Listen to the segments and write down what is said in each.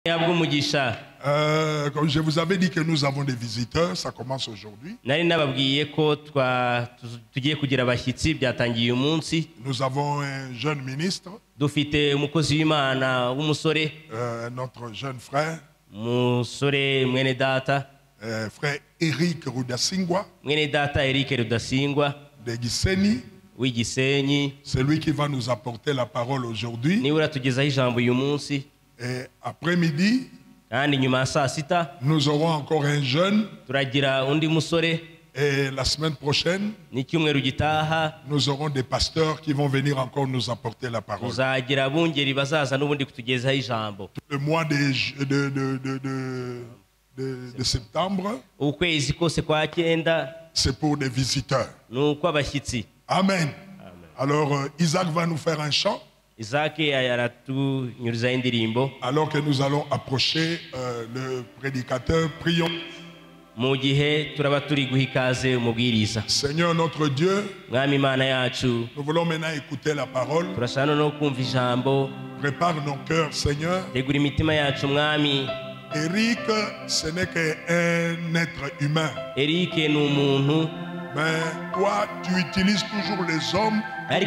Comme je vous avais dit que nous avons des visiteurs, ça commence aujourd'hui. Nous avons un jeune ministre, notre jeune frère, frère Eric Rudasingwa, de Gisenyi. C'est lui qui va nous apporter la parole aujourd'hui. Et après-midi, nous aurons encore un jeune. Et la semaine prochaine, nous aurons des pasteurs qui vont venir encore nous apporter la parole. Le mois de septembre, c'est pour des visiteurs. Amen. Alors, Isaac va nous faire un chant. Alors que nous allons approcher le prédicateur, prions. Seigneur notre Dieu, nous voulons maintenant écouter la parole. Prépare nos cœurs, Seigneur. Eric, ce n'est qu'un être humain. Mais toi, tu utilises toujours les hommes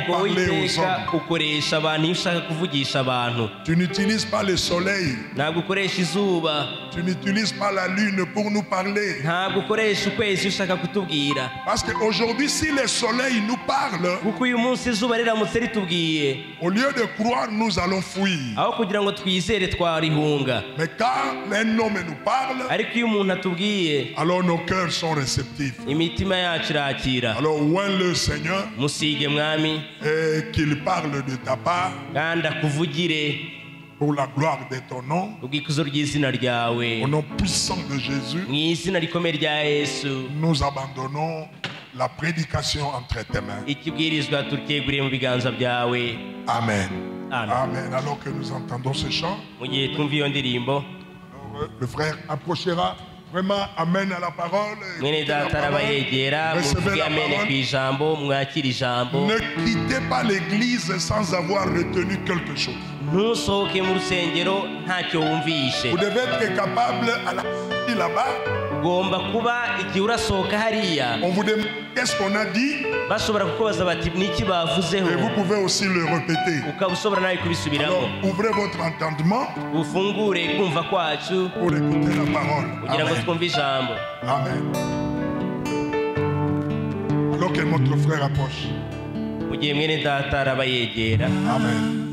pour parler aux hommes. Tu n'utilises pas le soleil. Tu n'utilises pas la lune pour nous parler. Parce qu'aujourd'hui, si le soleil nous parle, au lieu de croire, nous allons fuir. Mais quand un homme nous parle, alors nos cœurs sont réceptifs. Alors, oint le Seigneur et qu'il parle de ta part pour la gloire de ton nom. Au nom puissant de Jésus, nous abandonnons la prédication entre tes mains. Amen. Amen. Alors que nous entendons ce chant, le frère approchera. Vraiment, amen à la parole. Recevez la parole. Ne quittez pas l'église sans avoir retenu quelque chose. Vous devez être capable à la sortie là-bas. On vous demande qu'est-ce qu'on a dit. Et vous pouvez aussi le répéter. Alors, ouvrez votre entendement pour écouter la parole. Amen. Amen. Alors que notre frère approche. Amen.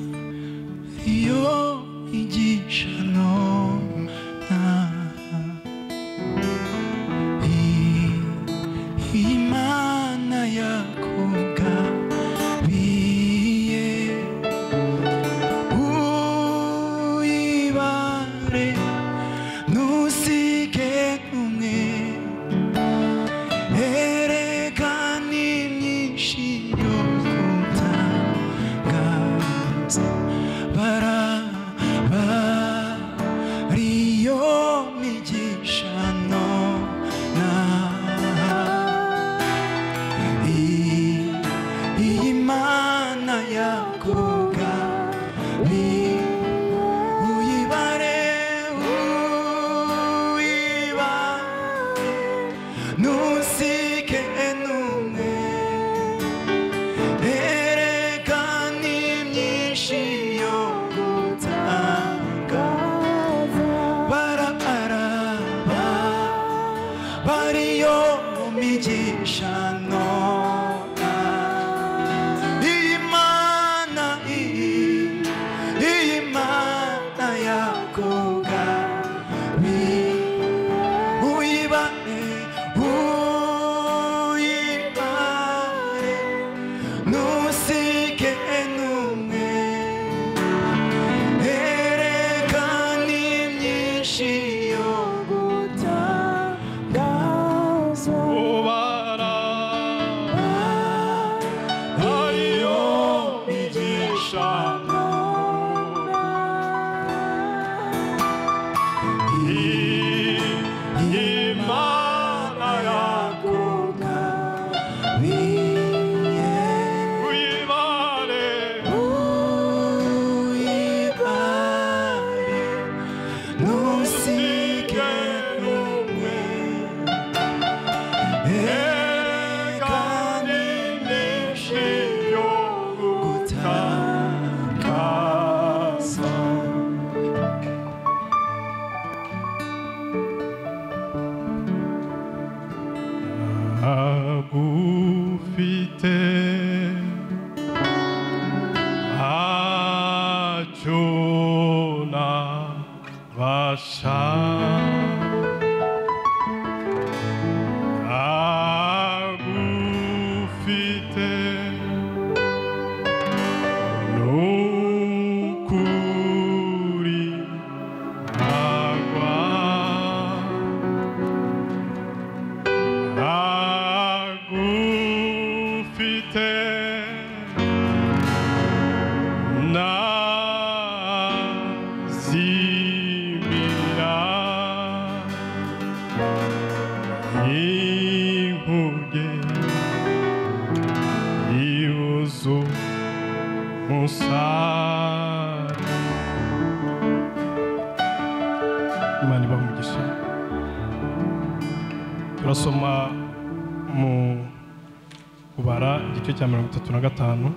basha agufite nukuri agwa agufite nazimira inkuge iruzu musara. Imana ibahe umugisha. Turasoma mu kubara igice cya 35.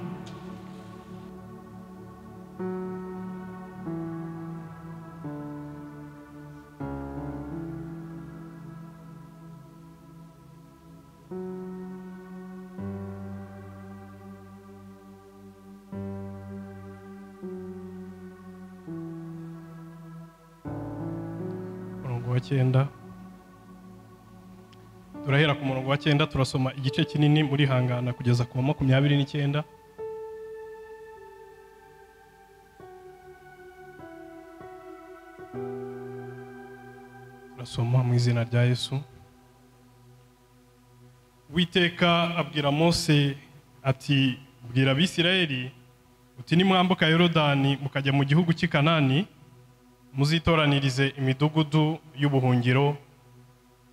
Umurongo wa 9. Turahera ku murongo wa 9 turasoma igice kinini muri hangana kugeza ku 29. Turasoma mu izina rya Yesu. Uwiteka abwira Mose ati bwira Abisirayeli uti nimwambuka Yorodani mukajya mu gihugu cy'i Kanani muzitoranirize imidugudu y'ubuhungiro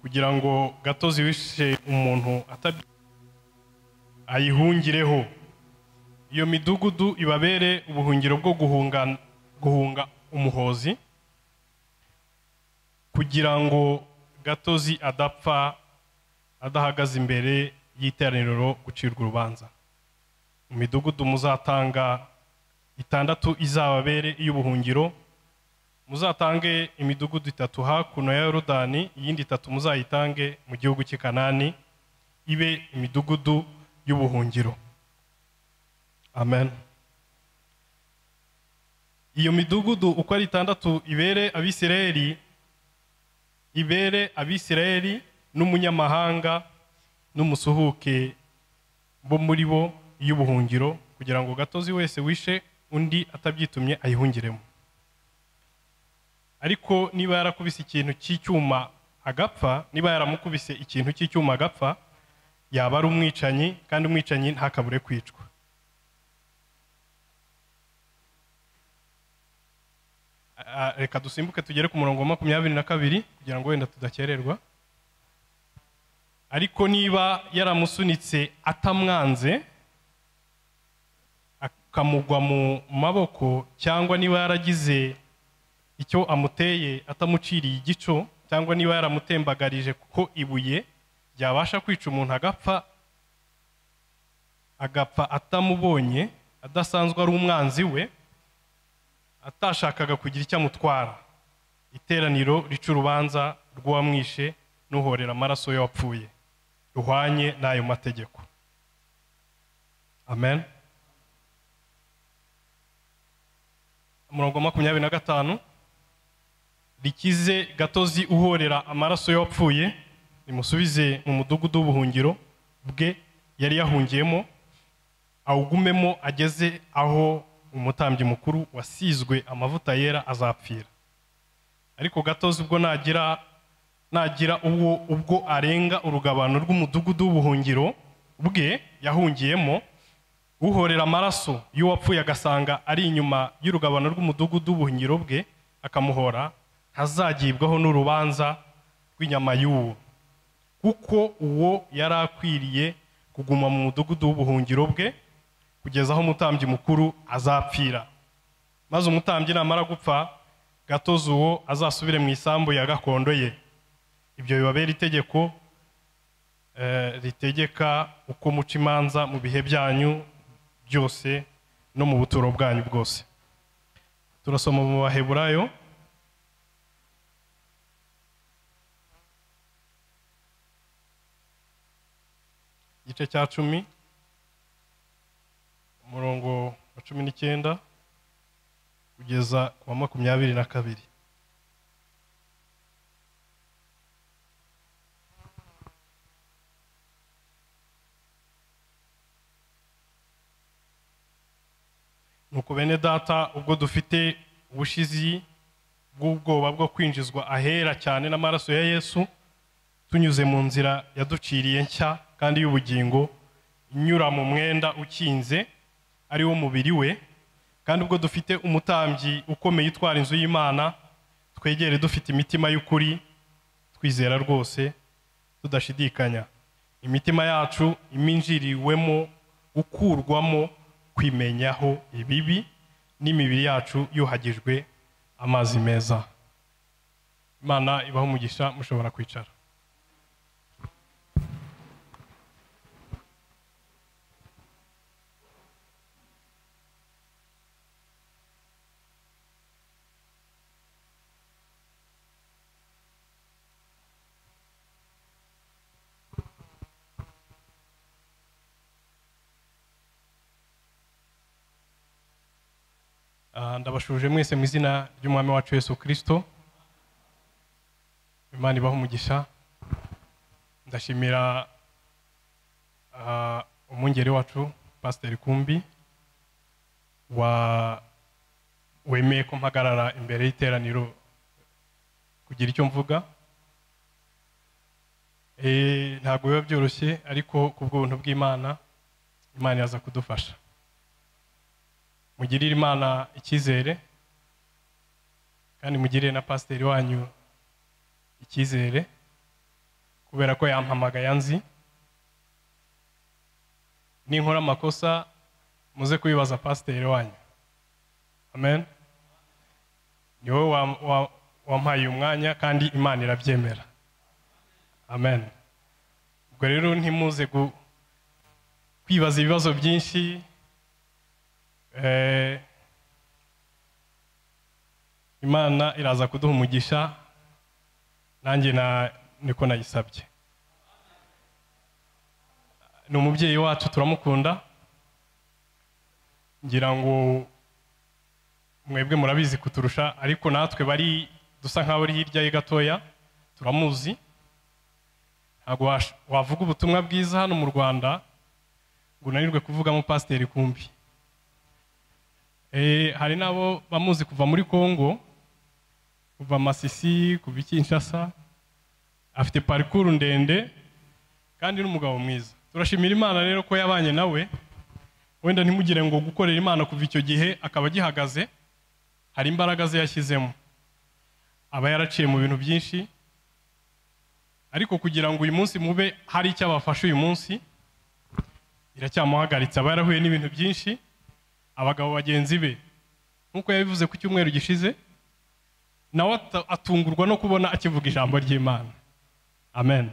kugira ngo gatozi wishe umuntu ayihungireho. Iyo midugudu ibabere ubuhungiro bwo guhunga umuhozi kugira ngo gatozi adapfa adahagaze imbere y'iteraniro gucirwa urubanza. Mu midugudu muzatanga 6 izababere y'ubuhungiro. Muzatange imidugudu 3 hakuno ya Yorodani, iyindi 3 muzayitange mu gihugu cy'i Kanani ibe imidugudu y'ubuhungiro. Amen. Iyo midugudu uko ari 6 ibere Abisirayeli n'umunyamahanga n'umusuhuke bo muri bo y'ubuhungiro kugira ngo gatozi wese wishe undi atabyitumye ayihungiremo. Ariko niba yarakubise ikintu cy'icyuma agapfa, niba yaramukubise ikintu cy'icyuma agapfa, yaba ari umwicanyi, kandi umwicanyi ntakabure kwicwa. Reka dusimbuke tugere ku murongo wa 22 kugira ngo wenda tudakererwa. Ariko niba yaramusunitse atamwanze akamugwa mu maboko, cyangwa niba yaragize icyo amuteye atamuciriye igico, cyangwa niba yaramutembagarije kuko ibuye ryabasha kwica umuntu agapfa atamubonye, adasanzwe ari umwanzi we, atashakaga kugira icyo amutwara, iteraniro rica urubanza rw'uwamwishe n'uhorera amaraso y'uwapfuye ruhwanye n'ayo mategeko. Amen. Umurongo wa 25. Rikize gatozi uhorera amaraso y'uwapfuye nimusubize mu mudugudu w'ubuhungiro bwe yari yahungiyemo, awugumemo ageze aho umutambyi mukuru wasizwe amavuta yera azapfira. Ariko gatozi ubwo nagira ubwo arenga urugabano rw'umudugudu w'ubuhungiro bwe yahungiyemo, uhorera amaraso y'uwapfuye agasanga ari inyuma y'urugabano rw'umudugudu w'ubuhungiro bwe akamuhora, ntazagibwaho n'urubanza rw'inyama y'uwo, kuko uwo yari akwiriye kuguma mu mudugudu w'ubuhungiro bwe kugeza aho umutambyi mukuru azapfira. Maze umutambyi namara gupfa, gatozi uwo azasubire mu isambu ya gakondo ye. Ibyo bibabera itegeko ritegeka uko muca imanza mu bihe byanyu byose no mu buturo bwanyu bwose. Turasoma mu Baheburayo igice cya 10 umurongo wa 19 kugeza ku wa 22. nuko bene data ubwo dufite ubushizi bw'ubwoba bwo kwinjizwa ahera cyane n'amaraso ya Yesu tunyuze mu nzira yaduciriye nshya kandi y'ubugingo inyura mu mwenda ukinze ari wo mubiri we, kandi ubwo dufite umutambyi ukomeye utwara inzu y'Imana, twegere dufite imitima y'ukuri, twizera rwose tudashidikanya, imitima yacu iminjiriwemo gukurwamo kwimenyaho ibibi, n'imibiri yacu yuhagijwe amazi meza. Imana ibaho umugisha, mushobora kwicara. Ndabashuje mwese mu izina ry'umwami wacu Yesu Kristo. Imana ibaho umugisha. Ndashimira umungeri wacu Pastor Kumbi wemeye ko mpagarara imbere y'iteraniro kugira icyo mvuga. Ntabwo biba byoroshye, ariko kubw'ubuntu bw'Imana, Imana yaza kudufasha. Mugirire Imana icyizere, kandi mugirire na pasiteri wanyu icyizere, kubera ko yampamagaye anzi. Ninkora amakosa muze kubibaza pasiteri wanyu. Amen. Ni wowe wampaye umwanya kandi Imana irabyemera. Amen. Ubwo rero ntimuze kwibaza ibibazo byinshi. Imana iraza kuduha umugisha, nanjye niko nayisabye. Ni umubyeyi wacu, turamukunda. Ngira ngo mwebwe murabizi kuturusha, ariko natwe bari dusa nkaho ari hirya ye gatoya turamuzi. Ntabwo wavuga ubutumwa bwiza hano mu Rwanda ngo unanirwe kuvugamo Pasiteri Kumbi. Hari nabo bamuzi kuva muri Kongo, kuva Masisi, kuva Kinshasa. Afite parcours ndende kandi n'umugabo mwiza. Turashimira Imana rero ko yabanye nawe. Wenda ntimugire ngo gukorera Imana kuva icyo gihe akaba gihagaze, hari imbaraga ze yashyizemo. Aba yaraciye mu bintu byinshi, ariko kugira ngo uyu munsi mube hari icyo abafasha uyu munsi, iracyamuhagaritse. Aba yarahuye n'ibintu byinshi, abagabo bagenzi be nkuko yabivuze ku cyumweru gishize, nawe atungurwa no kubona akivuga ijambo ry'Imana. Amen.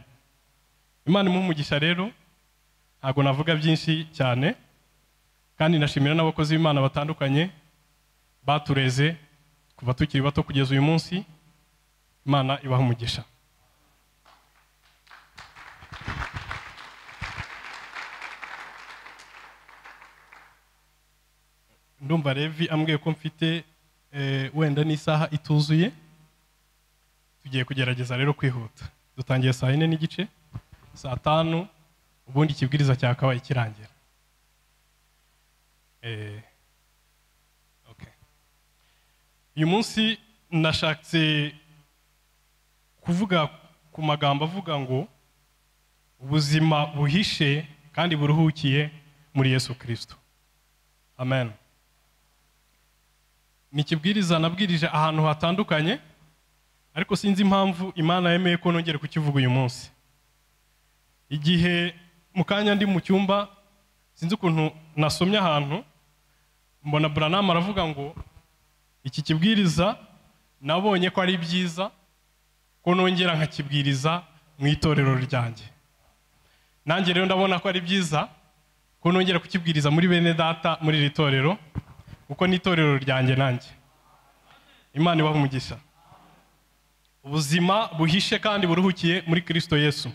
Imana imuhe umugisha rero. Ntabwo navuga byinshi cyane, kandi nashimira n'abakozi b'Imana batandukanye batureze kuva tukiri bato kugeza uyu munsi. Imana ibahe umugisha. Ndumva Levi ambwiye ko mfite wenda n'isaha ituzuye. Tugiye kugerageza rero kwihuta. Dutangiye saa 4 n'igice, saa 5 ubundi ikibwiriza cyakabaye kirangira. Okay. Uyu munsi nashatse kuvuga ku magambo avuga ngo ubuzima buhishe kandi buruhukiye muri Yesu Kristo. Amen. Nikibwiriza nabwirije ahantu hatandukanye, ariko sinzi impamvu Imana yemeye ko nongere kukivuga uyu munsi. Igihe mukanya ndi mu cyumba, sinzi ukuntu nasomye ahantu mbona Branham aravuga ngo iki kibwiriza nabonye ko ari byiza ko nongera nkakibwiriza mu itorero ryanjye. Nanjye rero ndabona ko ari byiza ko nongera kukibwiriza muri bene data muri iri torero, kuko ni itorero ryanjye nanjye. Imana ibahe umugisha. Ubuzima buhishe kandi buruhukiye muri Kristo Yesu.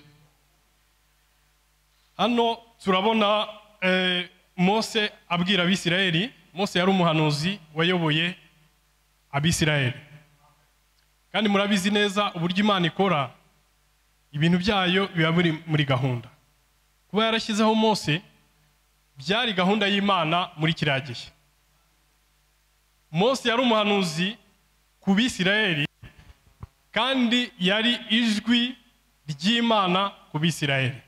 Hano turabona Mose abwira Abisirayeli. Mose yari umuhanuzi wayoboye Abisirayeli, kandi murabizi neza uburyo Imana ikora ibintu byayo biba muri gahunda. Kuba yarashyizeho Mose byari gahunda y'Imana muri kiriya gihe. Mose yari umuhanuzi ku Bisirayeli kandi yari ijwi ry'Imana ku Bisirayeli.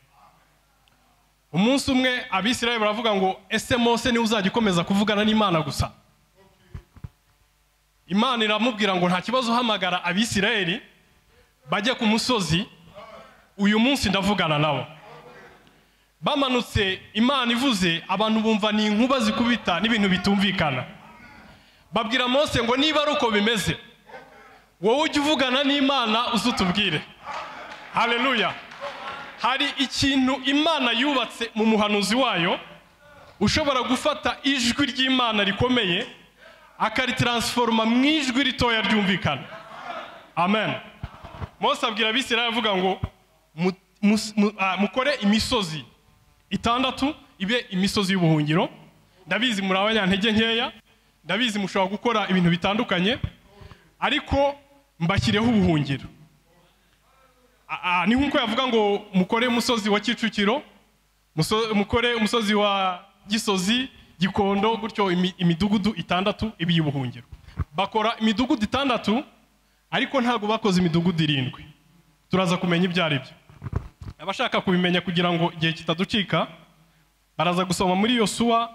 Umunsi umwe Abisirayeli baravuga ngo ese Mose ni uzagikomeza kuvugana n'Imana gusa? Imana iramubwira ngo nta kibazo, hamagara Abisirayeli bajye ku musozi, uyu munsi ndavugana nabo. Bamanutse, Imana ivuze, abantu bumva ni inkuba zikubita n'ibintu bitumvikana. Babwira Mose ngo niba ari uko bimeze, wowe ujye uvugana n'Imana uzutubwire. Haleluya. Hari ikintu Imana yubatse mu muhanuzi wayo, ushobora gufata ijwi ry'Imana rikomeye akaritransforma mu ijwi ritoya ryumvikana. Amen. Mose abwira Abisirayeli avuga ngo mukore imisozi 6 ibe imisozi y'ubuhungiro. Ndabizi muri abanyantege nkeya, ndabizi mushobora gukora ibintu bitandukanye, ariko mbashyireho ubuhungiro. Ni nkuko yavuga ngo mukore umusozi wa Kicukiro, mukore umusozi wa Gisozi, Gikondo, gutyo imidugudu 6 ibi y'ubuhungiro. Bakora imidugudu 6, ariko ntago bakoze imidugudu 7. Turaza kumenya ibyo ari byo. Abashaka kubimenya kugira ngo igihe kitaducika, baraza gusoma muri Yosuwa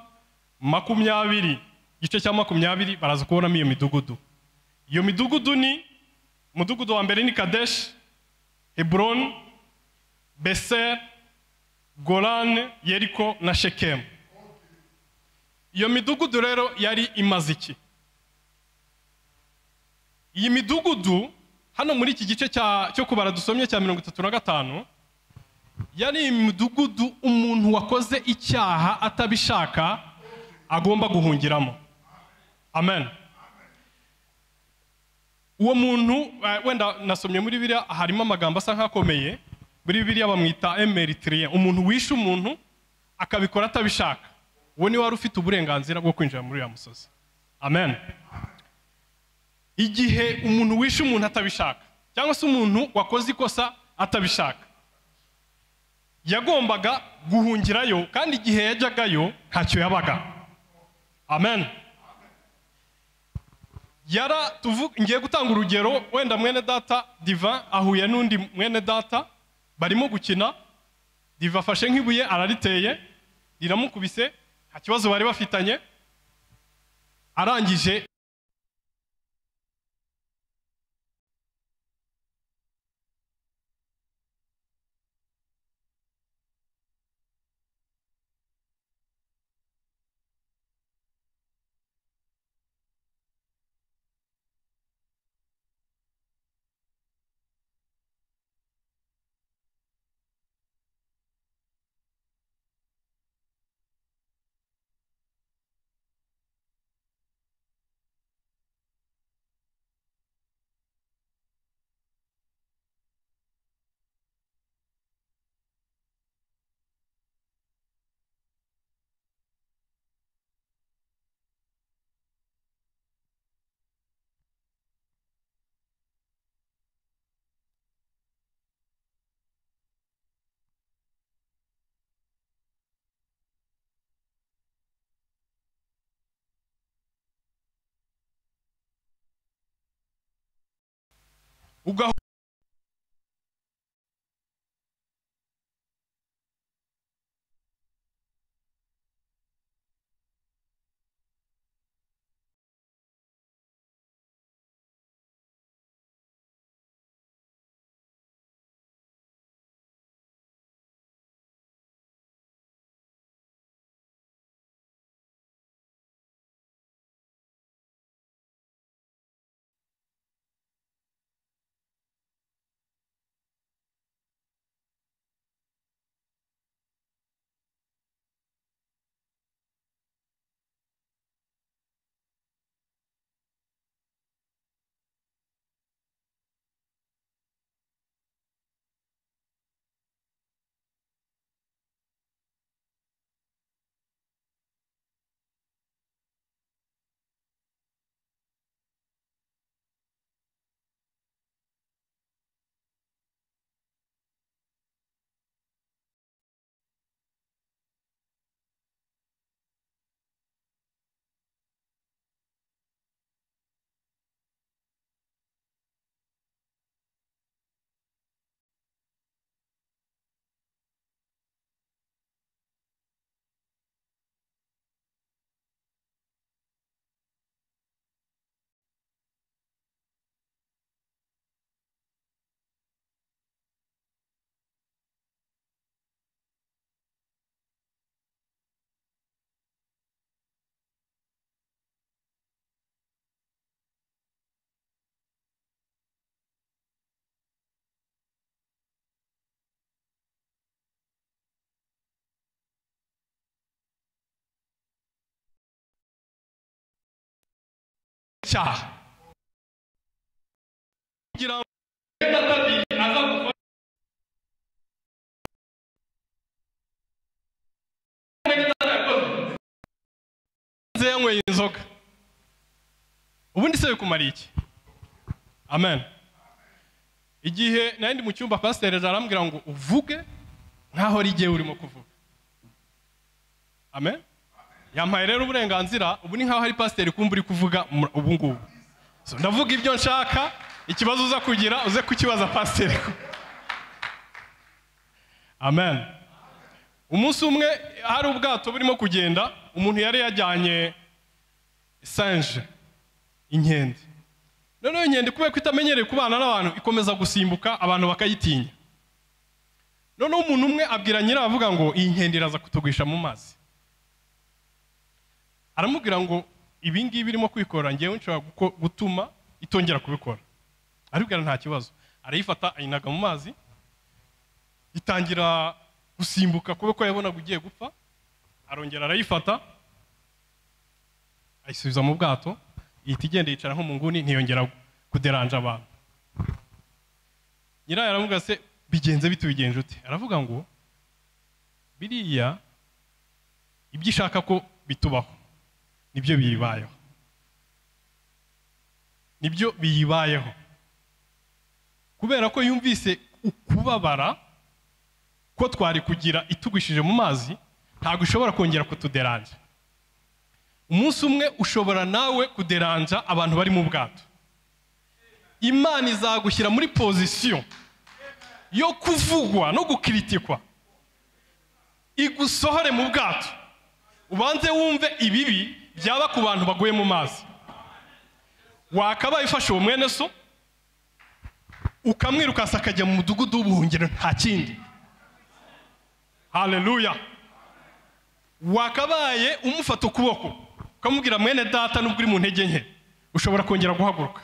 20 igice cya 20, baraza kubonamo iyo midugudu. Iyo midugudu ni umudugudu wa mbere ni Kadesh, Hebron, Beser, Golan, Yeriko na Shekemu. Iyo midugudu rero yari imaze iki? Iyi midugudu hano muri iki gice cyo kubara dusomye cya 35, yari imidugudu umuntu wakoze icyaha atabishaka agomba guhungiramo. Amen. Uwo muntu wenda nasomye muri Bibiliya harimo amagambo asa nkakomeye. Muri Bibiliya bamwita Emeritria, umuntu wishe umuntu akabikora atabishaka. Uwo ni wari ufite uburenganzira bwo kwinjira muri ya musozi. Amen. Igihe umuntu wishe umuntu atabishaka, cyangwa se umuntu wakoze ikosa atabishaka, yagombaga guhungirayo, kandi igihe yajyagayo ntacyo yabaga. Amen. Ngiye gutanga urugero, wenda mwene data Diva ahuye n'undi mwene data, barimo gukina, Diva afashe nk'ibuye arariteye, riramukubise, nta kibazo bari bafitanye, arangije icyaha kugira ngo aza gufata yanyweye inzoga ubundi se bikumariye iki? Amen. Igihe nandi mu cyumba pastor arambwira ngo uvuge nkaho ari igihe urimo kuvuga. Amen. Yampaye rero uburenganzira ubu ni nkaho hari pastor kumva uri kuvuga ubu ngubu. So ndavuga ibyo nshaka, ikibazo uza kugira uze kukibaza pastor. Amen. Umunsi umwe hari ubwato burimo kugenda, umuntu yari yajyanye singe, inkende. Noneho inkende kubera ko itamenyereye kubana n'abantu ikomeza gusimbuka, abantu bakayitinya. Noneho umuntu umwe abwira nyirayo avuga ngo iyi nkende iraza kutugwisha mu mazi. Aramubwira ngo ibi ngibi birimo kwikora ngewe nshobora gutuma itongera kubikora. Aribwira nta kibazo. Arayifata ayinaga mu mazi, itangira gusimbuka kubera ko yabonaga ugiye gupfa. Arongera arayifata ayisubiza mu bwato, ihita igenda yicara nko mu nguni ntiyongera kuderanja abantu. Nyirayo aravuga se bigenze bitubigenje ute? Aravuga ngo biriya ibyo ishaka ko bitubaho nibyo biyibayeho, nibyo biyibayeho, kubera ko yumvise ukubabara ko twari kugira itugwishije mu mazi, ntabwo ishobora kongera kutuderanja. Umunsi umwe ushobora nawe kuderanja abantu bari mu bwato. Imana izagushyira muri position yo kuvugwa no gukritikwa, igusohore mu bwato, ubanze wumve ibibi byaba ku bantu baguye mu mazi. Wakabaye ufashe uwo mwene so ukamwirukasa akajya mu mudugudu w'ubuhungiro nta kindi. Haleluya. Wakabaye umufata ukuboko ukamubwira mwene data nubwo uri mu ntege nke ushobora kongera guhaguruka.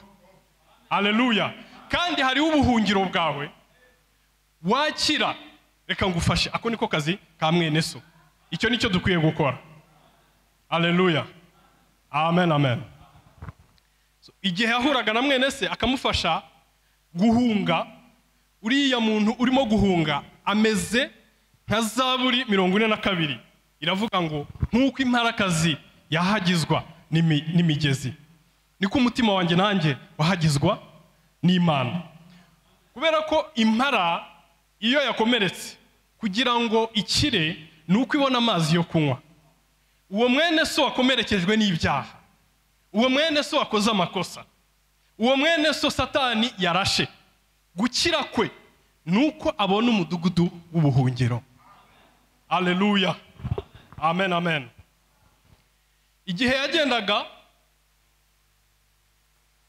Haleluya. Kandi hariho ubuhungiro bwawe wakira, reka ngufashe. Ako niko kazi ka mwene so, icyo nicyo dukwiye gukora. Haleluya. Amen, amen. So, igihe yahuraga na mwene se akamufasha guhunga, uriya muntu urimo guhunga ameze nka Zaburi 42 iravuga ngo nkuko imparakazi yahagizwa n'imigezi, niko umutima wanjye nanjye wahagizwa n'Imana. Kubera ko impara iyo yakomeretse kugira ngo ikire nuko ibona amazi yo kunywa. Uwo mwene so wakomerekejwe n'ibyaha, uwo mwene so wakoze amakosa, uwo mwene so Satani yarashe, gukira kwe nuko abona umudugudu w'ubuhungiro. Haleluya. Amen, amen. Igihe yagendaga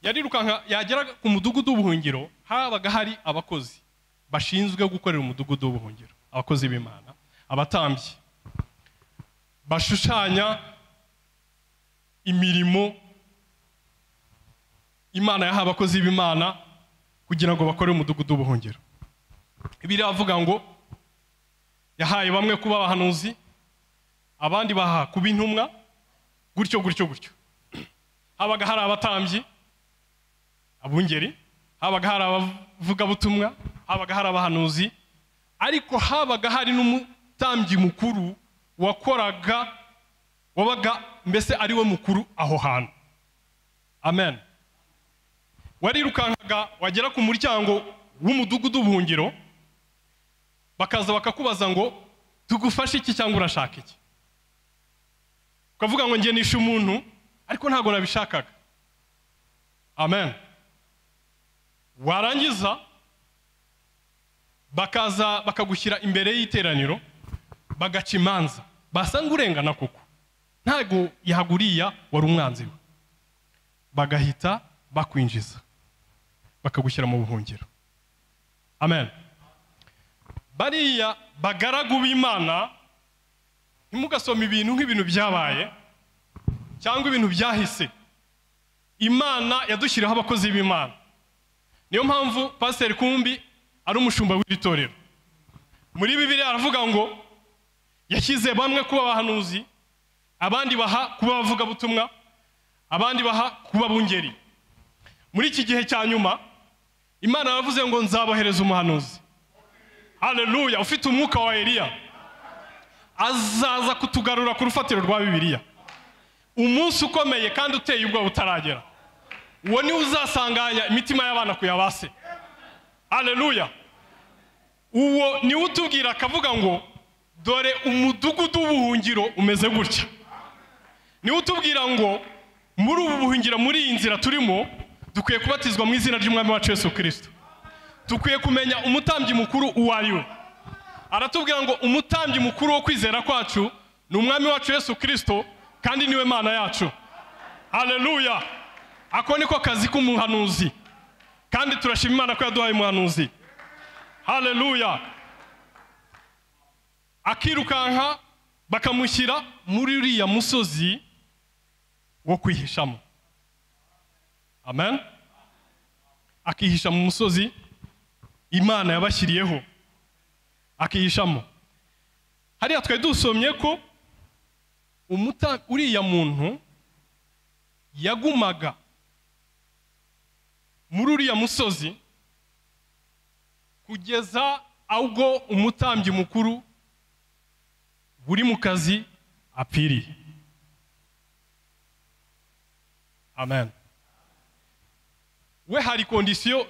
yarirukanka yageraga ku mudugudu w'ubuhungiro, habaga hari abakozi bashinzwe gukorera umudugudu w'ubuhungiro, abakozi b'Imana, abatambyi bashushanya imirimo Imana yaha abakozi b'Imana kugira ngo bakore umudugudu w'ubuhungiro. Biravuga ngo yahaye bamwe kuba abahanuzi, abandi baha kuba intumwa, gutyo gutyo gutyo. Habaga hari abatambyi, abungeri, habaga hari abavuga butumwa, habaga hari abahanuzi, ariko habaga hari n'umutambyi mukuru wabaga mbese ari we mukuru aho hantu. Amen. Warirukankaga wagera ku muryango w'umudugudu w'ubuhungiro, bakaza bakakubaza ngo tugufashe iki cyangwa urashaka iki? Ukavuga ngo ngiye nishe umuntu ariko ntago nabishakaga. Amen. Warangiza bakaza bakagushyira imbere y'iteraniro, bagaca imanza, basanga urengana kuko ntago yahaguriya wari umwanzi we, bagahita bakwinjiza bakagushyira mu buhungiro. Amen. Bariya bagaragu b'Imana, ntimugasoma ibintu nk'ibintu byabaye cyangwa ibintu byahise. Imana yadushyiriyeho abakozi b'Imana. Niyo mpamvu Pastor Kumbi ari umushumba w'itorero. Muri Bibiliya aravuga ngo yashyize bamwe kuba abahanuzi, abandi baha kuba abavuga butumwa, abandi baha kuba bungeri. Muri iki gihe cya nyuma Imana yavuze ngo nzabohereza umuhanuzi. Haleluya, ufite umwuka wa Eliya azaza kutugarura ku rufatiro rwa Bibiliya. Umunsi ukomeye kandi uteye ubwoba utaragera. Uwo ni uzasanganya imitima y'abana kuyabase. Haleluya. Uwo ni utubwira akavuga ngo dore umudugudu w'ubuhungiro umeze gutya. Ni utubwira ngo muri ubu buhungiro, muri iyi nzira turimo, dukwiye kubatizwa mu izina ry'Umwami wacu Yesu Kristo. Dukwiye kumenya umutambyi mukuru uwo ari we. Aratubwira ngo umutambyi mukuru wo kwizera kwacu ni Umwami wacu Yesu Kristo, kandi niwe Mana yacu. Haleluya. Ako niko kazi k'umuhanuzi, kandi turashima Imana ko yaduhaye umuhanuzi. Haleluya. Akirukanka bakamushyira muri uriya musozi wo kwihishamo. Amen. Akihisha mu musozi Imana yabashyiriyeho, akihishamo. Hariya twari dusomye ko uriya muntu yagumaga muri uriya musozi kugeza ahubwo umutambyi mukuru buri mu kazi apfiriye. Amen. We hari kondisiyo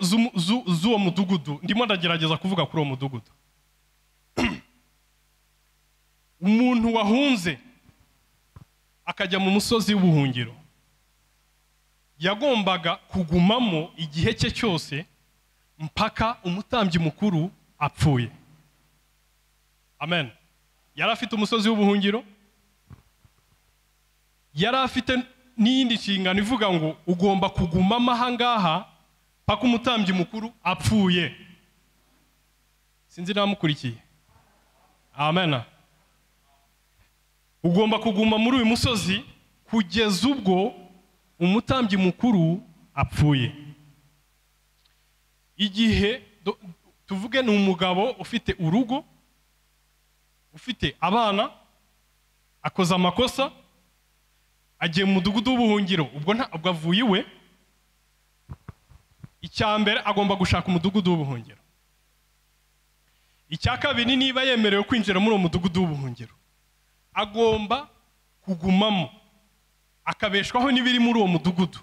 z'uwo mudugudu, ndimo ndagerageza kuvuga kuri uwo mudugudu. Umuntu wahunze akajya mu musozi w'ubuhungiro yagombaga kugumamo igihe cye cyose mpaka umutambyi mukuru apfuye. Amen. Yari afite umusozi w'ubuhungiro, yari afite n'iyindi nshingano ivuga ngo ugomba kugumamo aha ngaha paka umutambyi mukuru apfuye. Sinzi namukurikiye. Amen. Ugomba kuguma muri uyu musozi kugeza ubwo umutambyi mukuru apfuye. Igihe tuvuge ni umugabo ufite urugo, ufite abana, akoze amakosa, agiye mu mudugudu w'ubuhungiro, ubwo avuye iwe, icya mbere agomba gushaka umudugudu w'ubuhungiro. Icya kabiri, niba yemerewe kwinjira muri uwo mudugudu w'ubuhungiro, agomba kugumamo akabeshwaho n'ibiri muri uwo mudugudu.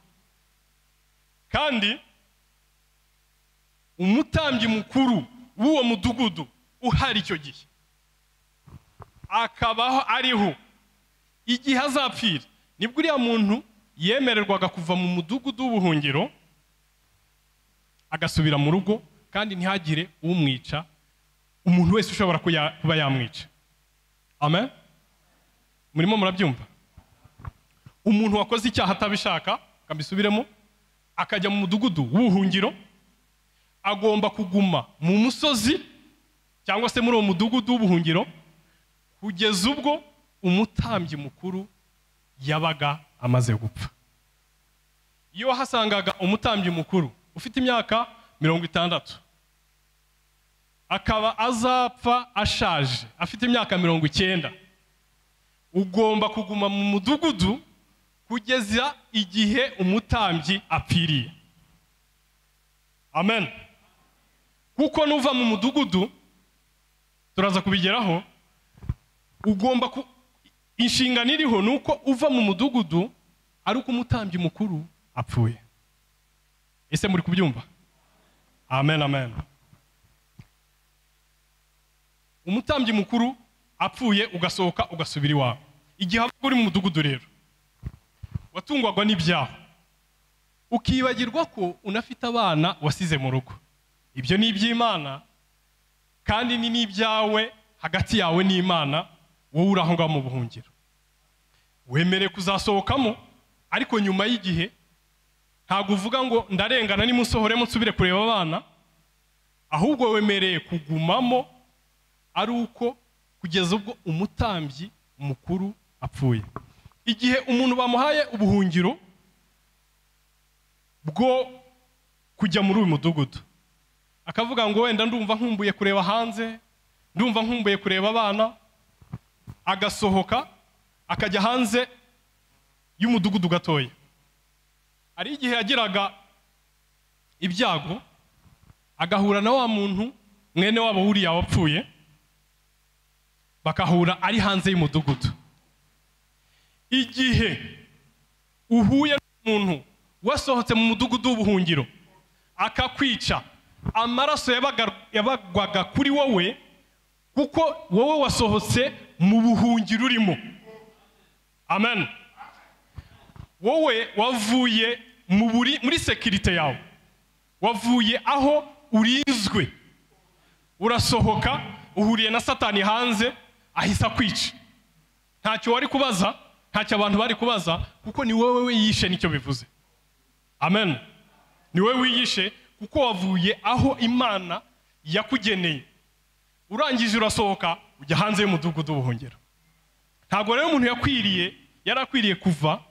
Kandi umutambyi mukuru w'uwo mudugudu uhari icyo gihe akabaho ariho igihe azapfira, nibwo uriya muntu yemererwaga kuva mu mudugudu w'ubuhungiro agasubira mu rugo, kandi ntihagire umwica, umuntu wese ushobora kuba yamwica. Amen. Murimo murabyumva? Umuntu wakoze icyaha atabishaka akabisubiremo akajya mu mudugudu w'ubuhungiro, agomba kuguma mu musozi cyangwa se muri uwo mudugudu w'ubuhungiro kugeza ubwo umutambyi mukuru yabaga amaze gupfa. Iyo wahasangaga umutambyi mukuru ufite imyaka 60, akaba azapfa ashaje afite imyaka 90, ugomba kuguma mu mudugudu kugeza igihe umutambyi apfiriye. Amen. Kuko nuva mu mudugudu, turaza kubigeraho, ugomba inshingano iriho nuko uva mu mudugudu ari uko umutambyi mukuru apfuye. Ese muri kubyumva? Amen, amen. Umutambyi mukuru apfuye ugasohoka ugasubira iwawe. Igihe uri mu mudugudu rero watungwaga n'ibyaha, ukibagirwa ko unafite abana wasize mu rugo. Ibyo ni iby'Imana kandi ni n'ibyawe hagati yawe n'Imana, wowe uri aho ngaho mu buhungiro. Wemereye kuzasohokamo, ariko nyuma y'igihe ntabwo uvuga ngo ndarengana nimusohoremo nsubire kureba abana, ahubwo wemereye kugumamo ari uko kugeza ubwo umutambyi mukuru apfuye. Igihe umuntu bamuhaye ubuhungiro bwo kujya muri uyu mudugudu, akavuga ngo wenda ndumva nkumbuye kureba hanze, ndumva nkumbuye kureba abana, agasohoka akajya hanze y'umudugudu gatoya, ari igihe yagiraga ibyago agahura na wa muntu mwene wabo wuriya wapfuye, bakahura ari hanze y'umudugudu. Igihe uhuye n'umuntu wasohotse mu mudugudu w'ubuhungiro akakwica, amaraso yabagwaga kuri wowe, kuko wowe wasohotse mu buhungiro urimo. Amen. Wowe wavuye muri sekirite yawe, wavuye aho urinzwe, urasohoka uhuriye na Satani hanze, ahisa kwica. Ntacyo wari kubaza, ntacyo abantu bari kubaza, kuko ni wowe wiyishe. Nicyo bivuze. Amen. Ni wowe wiyishe, kuko wavuye aho Imana yakugeneye, urangije urasohoka ujya hanze y'umudugudu w'ubuhungiro. Ntabwo rero umuntu yarakwiriye kuva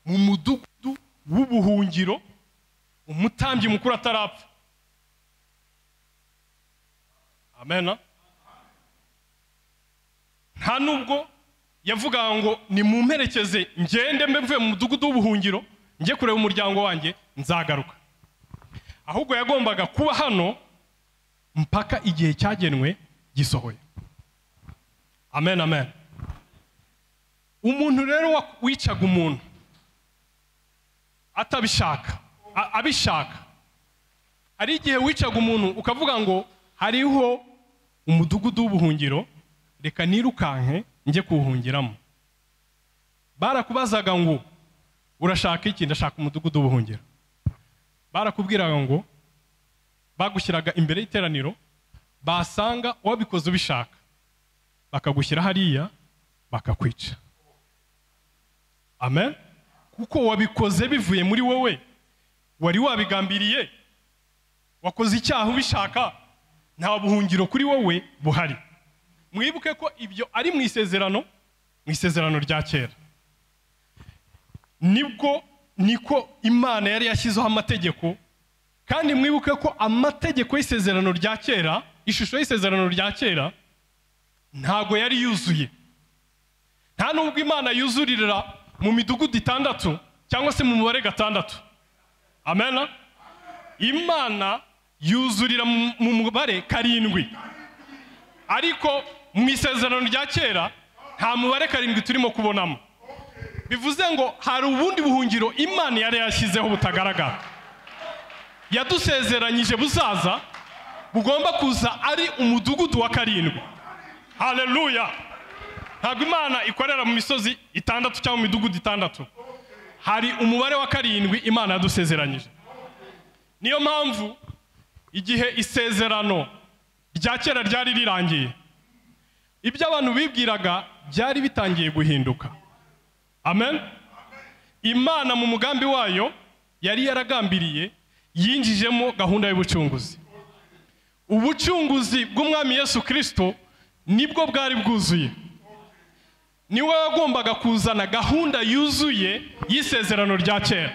mu mudugudu w'ubuhungiro umutambyi mukuru atarapfa. Amen. Nta nubwo yavuga ngo ni mumperekeze ngende mvuye mu mudugudu w'ubuhungiro njye kureba umuryango wanjye nzagaruka. Ahubwo yagombaga kuba hano mpaka igihe cyagenwe gisohoye. Amen, amen. Umuntu rero wicaga umuntu atabishaka, abishaka. Ari igihe wicaga umuntu ukavuga ngo hariho umudugudu w'ubuhungiro, reka nirukanke njye kuwuhungiramo. Barakubazaga ngo urashaka iki? Ndashaka umudugudu w'ubuhungiro. Barakubwiraga ngo bagushyiraga imbere y'iteraniro, basanga wabikoze ubishaka bakagushyira hariya bakakwica. Amen. Kuko wabikoze bivuye muri wowe, wari wabigambiriye, wakoze icyaha ubishaka, nta buhungiro kuri wowe buhari. Mwibuke ko ibyo ari mu isezerano rya kera. Niko Imana yari yashyizeho amategeko, kandi mwibuke ko amategeko y'isezerano rya kera, ishusho y'isezerano rya kera ntago yari yuzuye. Nta nubwo Imana yuzurira mu midugudu 6 cyangwa se mu mubare 6. Amen. Imana yuzurira mu mubare 7. Ariko mu isezerano rya kera nta mubare 7 turimo kubonamo. Bivuze ngo hari ubundi buhungiro Imana yari yashyizeho butagaragara, yadusezeranyije buzaza, bugomba kuza ari umudugudu wa 7. Haleluya. Ntabwo Imana ikorera mu misozi 6 cyangwa mu midugudu 6. Hari umubare wa 7 Imana yadusezeranyije. Niyo mpamvu igihe isezerano rya kera ryari rirangiye, ibyo abantu bibwiraga byari bitangiye guhinduka. Amen. Imana mu mugambi wayo yari yaragambiriye, yinjijemo gahunda y'ubucunguzi. Ubucunguzi bw'Umwami Yesu Kristo nibwo bwari bwuzuye. Niwe wagombaga kuzana gahunda yuzuye y'isezerano rya kera.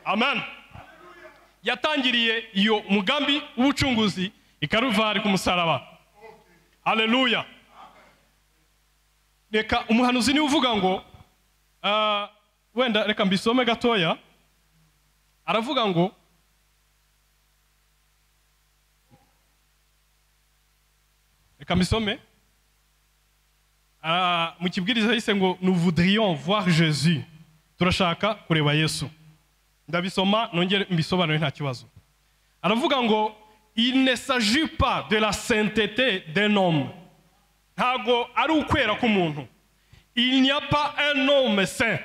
Amen. Yatangiriye iyo mugambi w'ubucunguzi i Karuvari ku musaraba. Haleluya. Reka umuhanuzi niwe uvuga ngo wenda reka mbisome gatoya. Aravuga ngo reka mbisome mu kibwiriza yise ngo nous voudrions voir Jésus. Turashaka kureba Yesu. Ndabisoma nongere mbisobanure nta kibazo. Aravuga ngo il ne s'agit pas de la sainteté d'un homme. Ntago ari ukwera k'umuntu. Il n'y a pas un homme saint.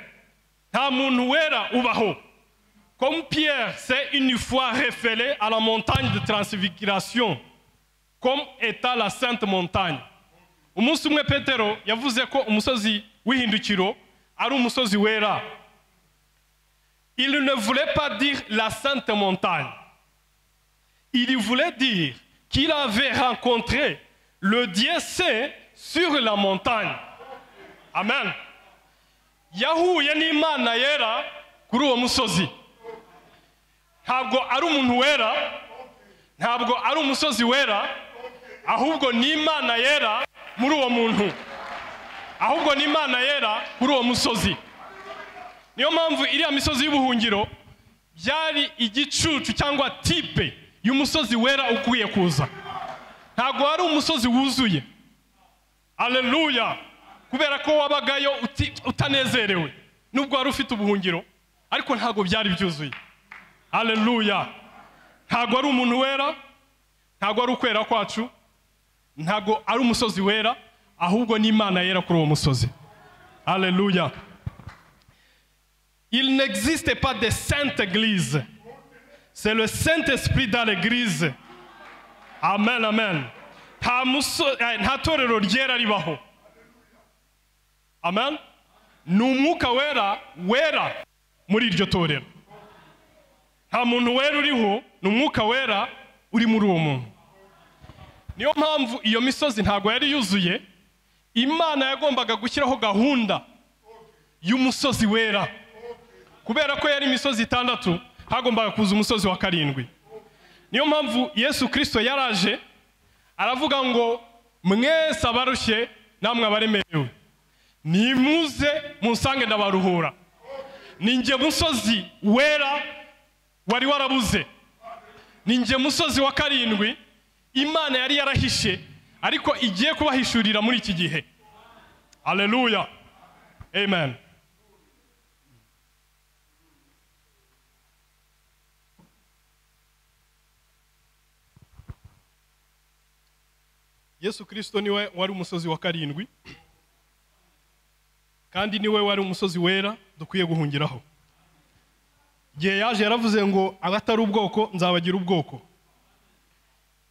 Nta muntu wera ubaho. Comme Pierre s'est une fois révélé à la montagne de transfiguration comme étant la sainte montagne. Umunsi umwe Petero yavuze ko umusozi w'ihindukiro ari umusozi wera. Il ne voulait pas dire la sainte montagne. Il voulait dire qu'il avait rencontré le Dieu saint sur la montagne. Amen. Yahuye n'Imana yera kuri uwo musozi. Ntabwo ari umuntu wera, ntabwo ari umusozi wera, ahubwo ni Imana yera muri uwo muntu. Ahubwo ni Imana yera kuri uwo musozi. Niyo mpamvu iriya misozi y'ubuhungiro byari igicucu cyangwa tipe y'umusozi wera ukwiye kuza. Ntago wari umusozi wuzuye. Haleluya. Kubera ko wabagayo utanezerewe nubwo wari ufite ubuhungiro, ariko ntago byari byuzuye. Haleluya. Ntago ari umuntu wera, ntago ari ukwera kwacu, ntago ari umusozi wera, ahubwo ni Imana yera kuri uwo musozi. Alléluia. Il n'existe pas de sainte église. C'est le Saint-Esprit dans l'église. Amen, amen. Nta torero ryera ribaho. Amen. Ni umwuka wera muri iryo torero. Nta muntu wera uriho, ni umwuka wera uri muri uwo muntu. Niyo mpamvu iyo misozi ntago yari yuzuye. Imana yagombaga gushyiraho gahunda y'umusozi wera. Kubera ko yari imisozi 6, hagombaga kuza umusozi wa 7. Niyo mpamvu Yesu Kristo yaraje aravuga ngo mwese abarushye namwe abaremerewe, nimuze munsange ndabaruhura. Ninjye musozi wera wari warabuze. Ninjye musozi wa 7 Imana yari yarahishe, ariko igiye kubahishurira muri iki gihe. Haleluya. Amen. Yesu Kristo niwe wari umusozi wa 7, kandi niwe wari umusozi wera dukwiye guhungiraho. Igihe yaje yaravuze ngo abatari ubwoko nzabagira ubwoko.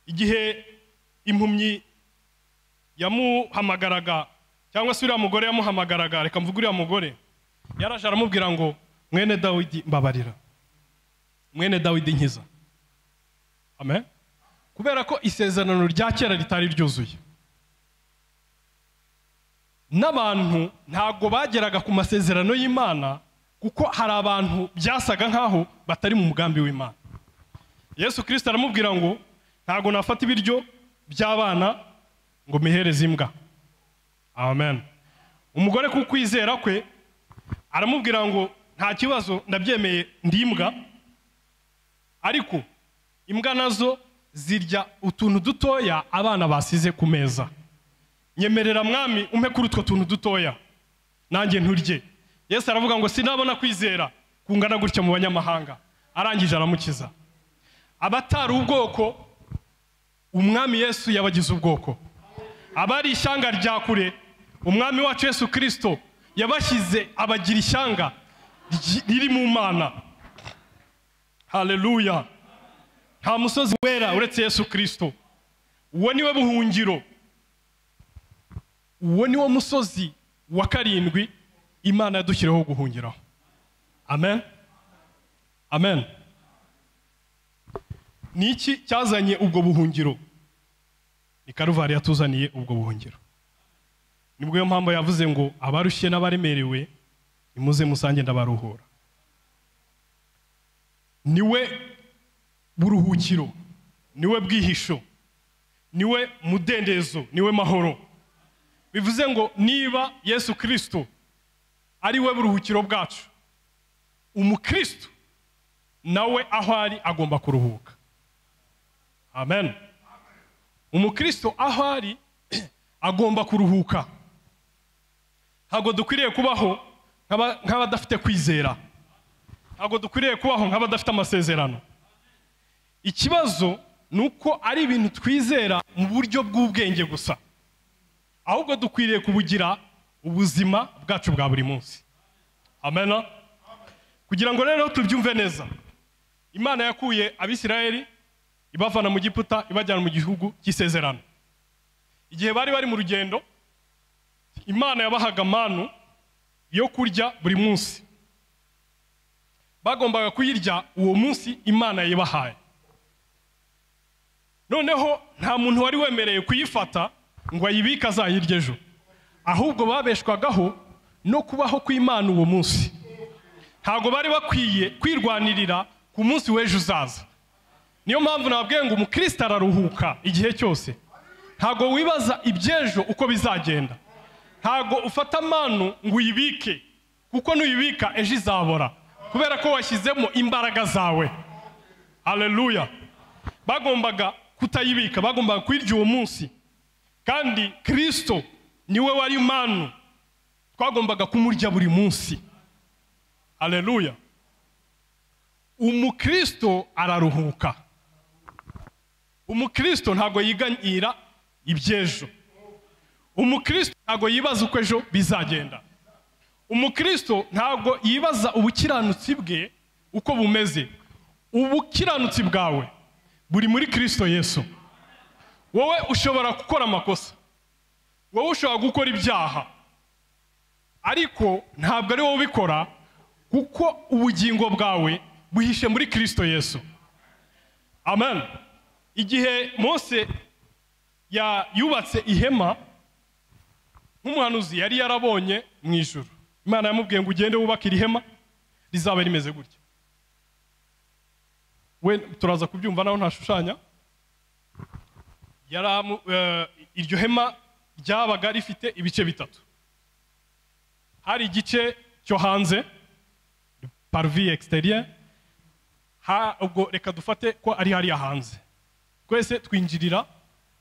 Igihe impumyi yamuhamagaraga, cyangwa se uriya mugore yamuhamagaraga, reka mvuga uriya mugore, yaraje aramubwira ngo mwene Dawidi mbabarira, mwene Dawidi nkiza. Amen. Kubera ko isezerano rya kera ritari ryuzuye, n'abantu ntago bageraga ku masezerano y'Imana, kuko hari abantu byasaga nkaho batari mu mugambi w'Imana. Yesu Kristo aramubwira ngo ntago nafata ibiryo by'abana ngo mihereze imbwa. Amen. Umugore ku kwizera kwe aramubwira ngo nta kibazo, ndabyemeye ndimbwa, ariko imbwa nazo zirya utuntu dutoya abana basize ku meza. Nyemerera mwami umpe kuri utwo tuntu dutoya nanjye nturye. Yesu aravuga ngo sinabona kwizera kungana gutya mu banyamahanga. Arangije aramukiza. Abatari ubwoko, umwami Yesu yabagize ubwoko. Abari ishyanga rya kure, umwami wacu Yesu Kristo yabashyize abagira ishyanga riri mu Mana. Haleluya. Nta musozi wera uretse Yesu Kristo. Uwo niwe buhungiro. Uwo niwo musozi wa 7 Imana yadushyiriyeho guhungiraho. Amen. Amen. Niki cyazanye ubwo buhungiro? Ni Karuvari yatuzaniye ubwo buhungiro. Nibwo yo mpamvu yavuze ngo abarushye n'abaremerewe nimuze musange ndabaruhura. Niwe buruhukiro, niwe bwihisho, niwe mudendezo, niwe mahoro. Bivuze ngo niba Yesu Kristo ari we buruhukiro bwacu, umukristo nawe aho ari agomba kuruhuka. Amen. Umukristo aho ari agomba kuruhuka. Ntabwo dukwiriye kubaho nk'abadafite kwizera. Ntabwo dukwiriye kubaho nk'abadafite amasezerano. Ikibazo nuko ari ibintu twizera mu buryo bw'ubwenge gusa, ahubwo dukwiriye kubugira ubuzima bwacu bwa buri munsi. Amen. Kugira ngo rero tubyumve neza, Imana yakuye Abisirayeli ibavana mu Giputa ibajyana mu gihugu cy'isezerano. Igihe bari mu rugendo, Imana yabahaga manu yo kurya buri munsi. Bagombaga kuyirya uwo munsi Imana yabahaye. Noneho nta muntu wari wemereye kuyifata ngo ayibike azayirye ejo, ahubwo babeshwagaho no kubaho kw'Imana uwo munsi. Ntago bari bakwiye kwirwanirira ku munsi w'ejo uzaza. Niyo mpamvu nababwiye ngo umukristo araruhuka igihe cyose. Ntago wibaza ibyejo uko bizagenda. Ntago ufata manu ngo uyibike, kuko nuyibika ejo izabora. kubera ko washyizemo imbaraga zawe. Haleluya. Bagombaga kutayibika, bagombaga kwirya uwo munsi, kandi Kristo niwe wari manu twagombaga kumurya buri munsi. Haleluya. Umukristo araruhuka. Umukristo ntago yiganyira ibyejo. Umukristo ntago yibaza uko ejo bizagenda. Umukristo ntago yibaza ubukiranutsi bwe uko bumeze. Ubukiranutsi bwawe buri muri Kristo Yesu. Wowe ushobora gukora amakosa, wowe ushobora gukora ibyaha, ariko ntabwo ari wowe ubikora, kuko ubugingo bwawe buhishe muri Kristo Yesu. Amen. Igihe Mose yubatse ihema, nk'umuhanuzi yari yarabonye mu ijuru, Imana yamubwiye ngo ugende wubake ihema rizaba rimeze gutya. We turaza kubyumva naho ntashushanya. Iryo hema ryabaga rifite ibice bitatu. Hari igice cyo hanze, parvis extérieur. Ubwo reka dufate ko ari hariya hanze. Twese twinjirira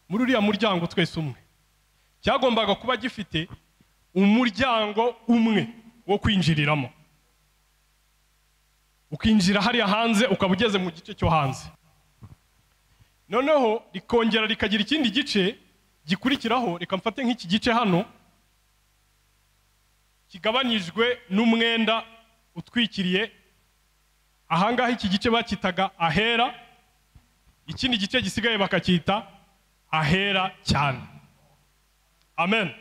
muri uriya muryango twese umwe. Cyagombaga kuba gifite umuryango umwe wo kwinjiriramo. Ukinjira hariya hanze ukaba ugeze mu gice cyo hanze. Noneho rikongera rikagira ikindi gice gikurikiraho, reka mfate nk'iki gice hano kigabanyijwe n'umwenda utwikiriye. Ahangaha iki gice bakitaga ahera, ikindi gice gisigaye bakacyita ahera cyane. Amen.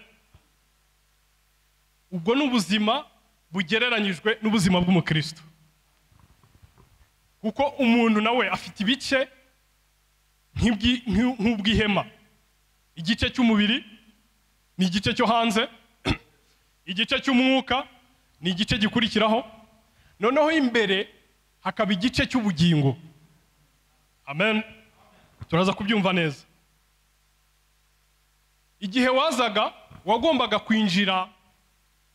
Ubwo n'ubuzima bugereranyijwe n'ubuzima bw'umukristo, kuko umuntu nawe afite ibice nk'ubw'ihema. Igice cy'umubiri ni igice cyo hanze, igice cy'umwuka ni igice gikurikiraho, noneho imbere hakaba igice cy'ubugingo. Amen. Turaza kubyumva neza. Igihe wazaga wagombaga kwinjira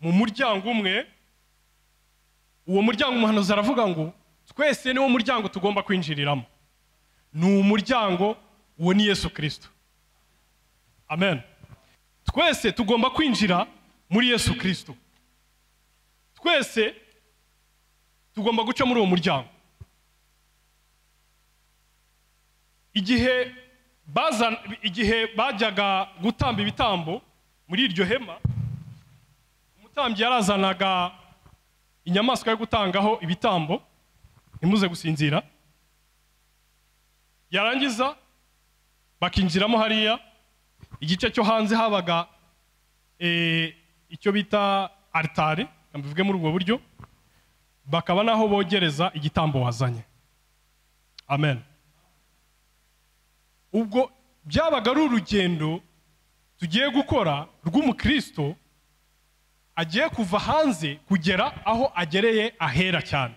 mu muryango umwe. Uwo muryango umuhanuzi aravuga ngo twese niwo muryango tugomba kwinjiriramo. Ni umuryango uwo ni Yesu Kristo. Amen. Twese tugomba kwinjira muri Yesu Kristo. Twese tugomba guca muri uwo muryango. Igihe bajyaga gutamba ibitambo muri iryo hema, umutambyi yarazanaga inyamaswa yo gutangaho ibitambo, ntimuze gusinzira. Yarangiza bakinjiramo hariya. Igice cyo hanze habaga icyo bita altare, mbivuge muri ubwo buryo, bakaba naho bogereza igitambo wazanye. Amen. Ubwo byabaga ari urugendo tugiye gukora rw'umukristo agiye kuva hanze kugera aho agereye ahera cyane.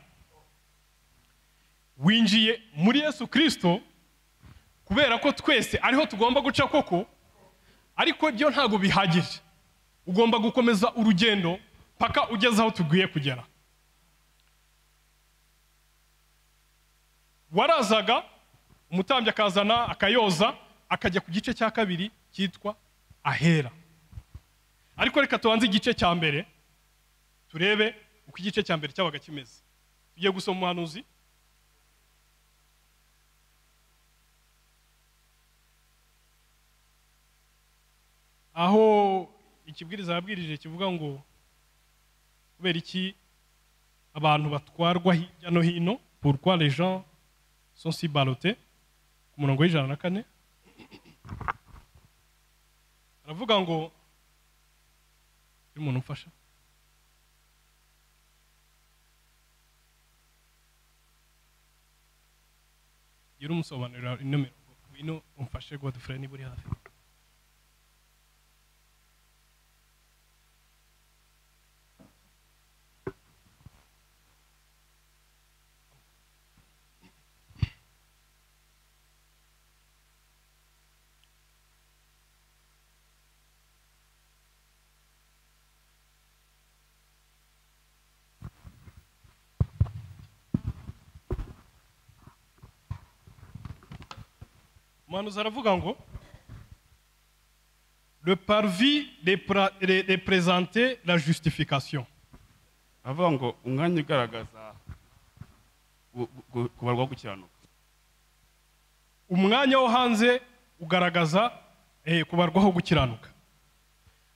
Winjiye muri Yesu Kristo kubera ko twese ariho tugomba guca koko, ariko ibyo ntago bihagije. Ugomba gukomeza urugendo paka ugeze aho tugiye kugera. Warazaga umutambyi akazana akayoza akajya ku gice cya kabiri cyitwa ahera. Ariko reka tubanze igice cya mbere turebe uko igice cya mbere cyabaga kimeze. Tugiye gusoma umuhanuzi. Aho ikibwiriza yabwirije kivuga ngo kubera iki abantu batwarwa hirya no hino, pourquoi les gens sont si ballottés, ku murongo w'104 aravuga ngo umuntu umfasha gira umusobanurira inomero wino umfashe Godfrey ni buri hafi. Umuhanuzi aravuga ngo le parvis représenter la justification. Avuga ngo umwanya ugaragaza kubarwa gukiranuka. Umwanya wo hanze ugaragaza kubarwaho gukiranuka.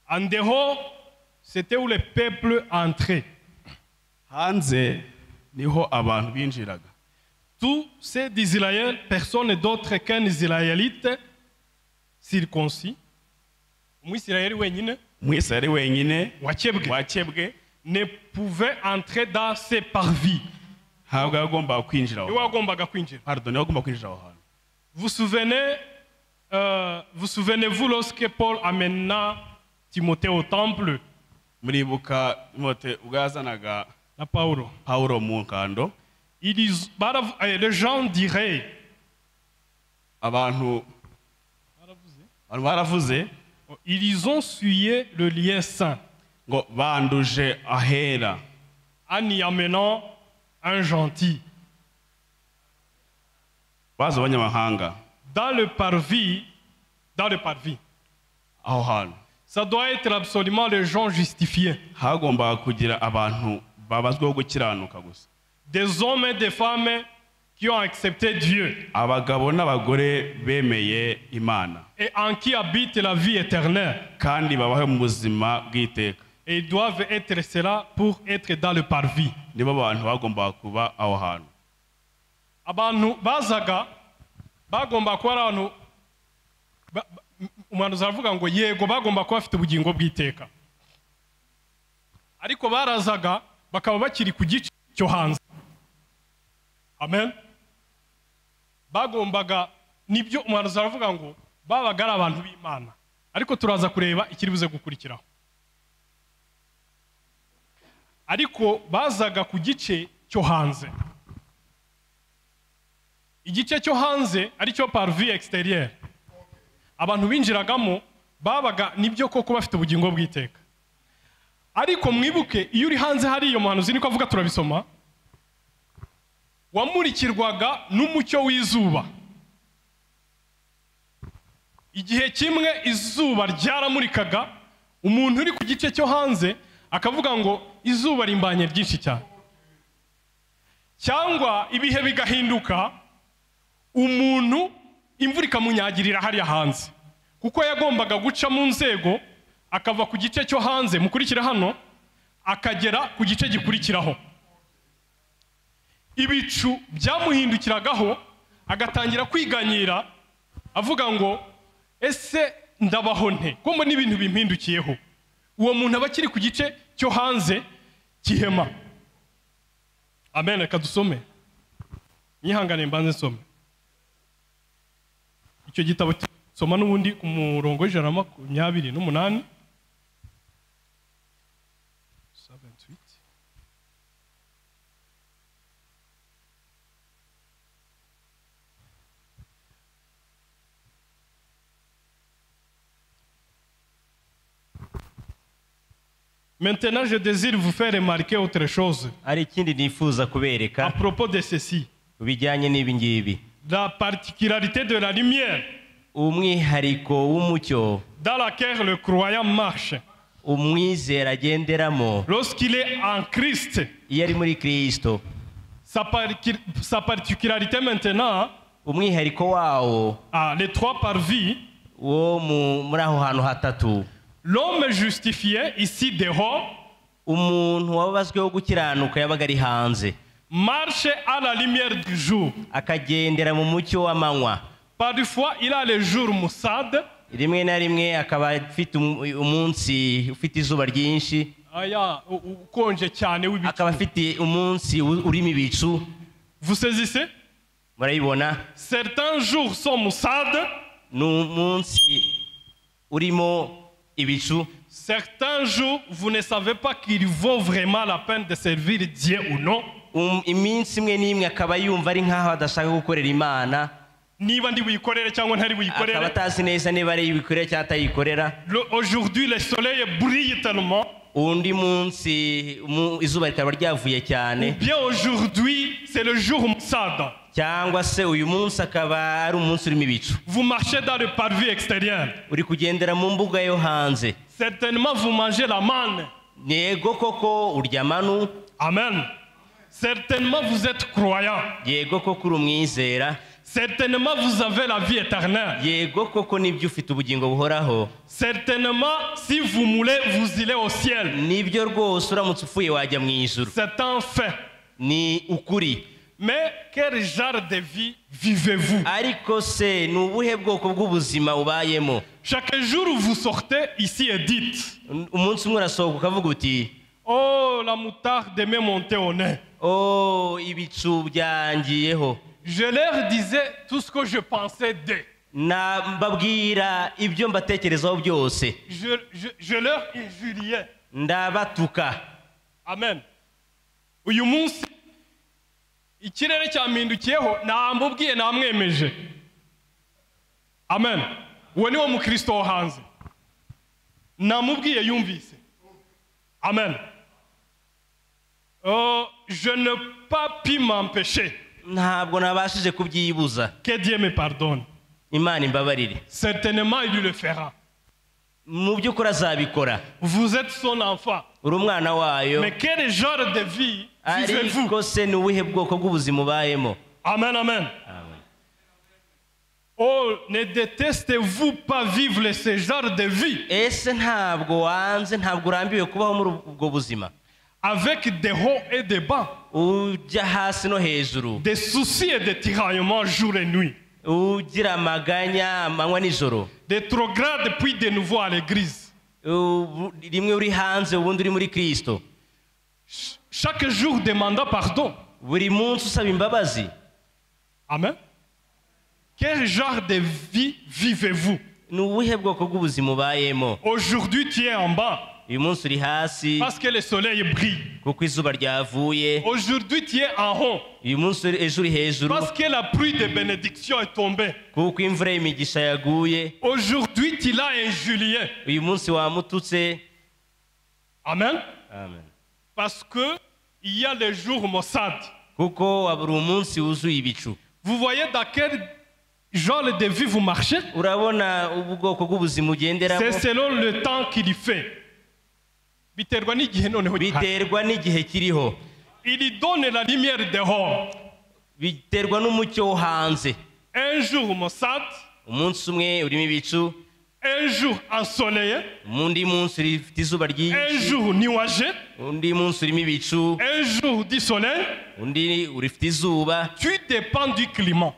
En dehors, c'était où le peuple entrait. Hanze niho abantu binjiraga. Tous ces d'Israël, personne d'autre qu'un Israélite circoncis. Umwisirayeli wenyine wakebwe ne pouvait entrer dans ces parvis. Ntabwo yagombaga kwinjira aho. Wagombaga kwinjira. Pardon, yagombaga kwinjira aho hantu. Vous souvenez-vous lorsque Paul amena Timothée au temple? Muribuka Timothée ubwazanaga na Paulo mu nkando. Les gens diraient, abantu baravuze, ils ont souillé le lien saint ngo banduje ahera en y amenant un gentil. Bazo abanyamahanga dans le parvis aho hantu. Ça doit être absolument les gens justifiés. Hagomba kugira abantu babazweho gukiranuka gusa. Des hommes et des femmes qui ont accepté Dieu. Abagabo n'abagore bemeye Imana. Et en qui habite la vie éternelle. Kandi babaho mu buzima bw'iteka. Et ils doivent être cela pour être dans le parvis. Nibo abantu bagomba kuba aho hantu. Abantu bazaga bagomba kuba abantu umuhanuzi aravuga ngo yego bagomba kuba bafite ubugingo bw'iteka. Ariko barazaga bakaba bakiri ku gice cyo hanze. Amen. Bagombaga nibyo umuhanuzi aravuga ngo babaga ari abantu b'Imana. Ariko turaza kureba ikiribuze gukurikiraho. Ariko bazaga ku gice cyo hanze. Igice cyo hanze ari cyo parvis extérieur. Abantu binjiragamo babaga nibyo koko bafite ubugingo bw'iteka. Ariko mwibuke iyo uri hanze hari iyo muhanuzi niko avuga turabisoma. Wamurikirwaga n'umucyo w'izuba. Igihe kimwe izuba ryaramurikaga, umuntu uri ku gice cyo hanze akavuga ngo izuba rimbanye ryinshi cyane. Cyangwa ibihe bigahinduka, umuntu imvura ikamunyagirira hariya hanze. Kuko yagombaga guca mu nzego akava ku gice cyo hanze mukurikira hano akagera ku gice gikurikiraho. Ibicu byamuhindukiragaho agatangira kwiganyira avuga ngo ese ndabaho nte ko mbona ibintu bimpindukiyeho. Uwo muntu aba akiri ku gice cyo hanze kihema. Amen. Reka dusome, nyihangane mbanze nsome icyo gitabo. Soma n'ubundi ku murongo w'128. Maintenant, je désire vous faire remarquer autre chose. À propos de ceci. La particularité de la lumière dans laquelle le croyant marche lorsqu'il est en Christ. Sa particularité maintenant, les trois parvis. L'homme justifié ici dehors marche à la lumière du jour. Parfois il a le jour maussade. Vous saisissez? Certains jours sont maussades. Certains jours, vous ne savez pas qu'il vaut vraiment la peine de servir Dieu ou non. Aujourd'hui, le soleil brille tellement. undi munsi izuba rikaba ryavuye cyane. Bien aujourd'hui, c'est le jour Mossad. Cyangwa se uyu munsi akaba ari umunsi urimo ibicu. Vous marchez dans le parvis extérieur. Uri kugendera mu mbuga yo hanze. Certainement vous mangez la manne. Yego koko urya manu. Amen. Certainement vous êtes croyant. Yego koko uri umwizera. Certainement vous avez la vie éternelle. Yego koko nibyo ufite ubugingo buhoraho. Certainement si vous mourrez, vous irez au ciel. Nibyo rwose uramutse upfuye wajya mu ijuru. C'est un fait. Ni ukuri. Mais quel genre de vie vivez-vous? Ariko se ni ubuhe bwoko bw'ubuzima ubayemo? Chaque jour où vous sortez ici et dites, umunsi umwe urasohoka ukavuga uti, oh la moutarde m'est montée au nez. Oh ibicu byangiyeho. Je leur disais tout ce que je pensais d'eux. Mbabwira ibyo mbatekerezaho byose. Je leur injuriais. Ndabatuka. Amen. Uyu munsi ikirere cyamindukiyeho nambubwiye namwemeje. Amen. Uwo ni wo mukristo wo hanze. Namubwiye yumvise. Amen. Je ne pas pu m'empêcher. Ntabwo nabashije kubyibuza. Que Dieu me pardonne. Imana imbabarire. Certainement il le fera. Mu by'ukuri azabikora. Vous êtes son enfant. Uri umwana wayo. Mais quel genre de vie vivez-vous? Ariko se ni ubuhe bwoko bw'ubuzima ubayemo? Amen, amen. Amen. Oh, ne détestez-vous pas vivre ce genre de vie? Ese ntabwo wanze, ntabwo urambiwe kubaho muri ubwo buzima? Avec des hauts et des bas. Ujya hasi no hejuru. Des soucis et des tiraillements jour et nuit. Ugira amaganya amanywa nijoro. Des trogrades puis de nouveau à l'église. Rimwe uri hanze ubundi uri muri Kristo. Chaque jour demandant pardon. Buri munsi usaba imbabazi. Amen. Quel genre de vie vivez-vous? Ni ubuhe bwoko bw'ubuzima ubayemo? Aujourd'hui tu es en bas. Uyu munsi uri hasi. Parce que le soleil brille. Kuko izuba ryavuye. Aujourd'hui tu es en haut. Uyu munsi ejo uri hejuru. Parce que la pluie de bénédiction est tombée. Kuko imvura y'imigisha yaguye. Aujourd'hui tu l'as injurié. Uyu munsi wamututse. Amen. Amen. Parce que il y a le jour Mossad. Kuko waburi umunsi wuzuye ibicu. Vous voyez dans quel genre de vie vous marchez? Urabona ubwoko bw'ubuzima ugenderamo. C'est selon le temps qu'il fait. Biterwa n'igihe noneho. Biterwa n'igihe kiriho. Il donne la lumière dehors. Biterwa n'umucyo wo hanze. Un jour Mossad. Umunsi umwe urimo ibicu. Un jour ensoleillé. Undi munsi ufite izuba ryinshi. Un jour nuageux. Undi munsi urimo ibicu. Un jour du soleil. Undi urifite izuba. Tu dépends du climat.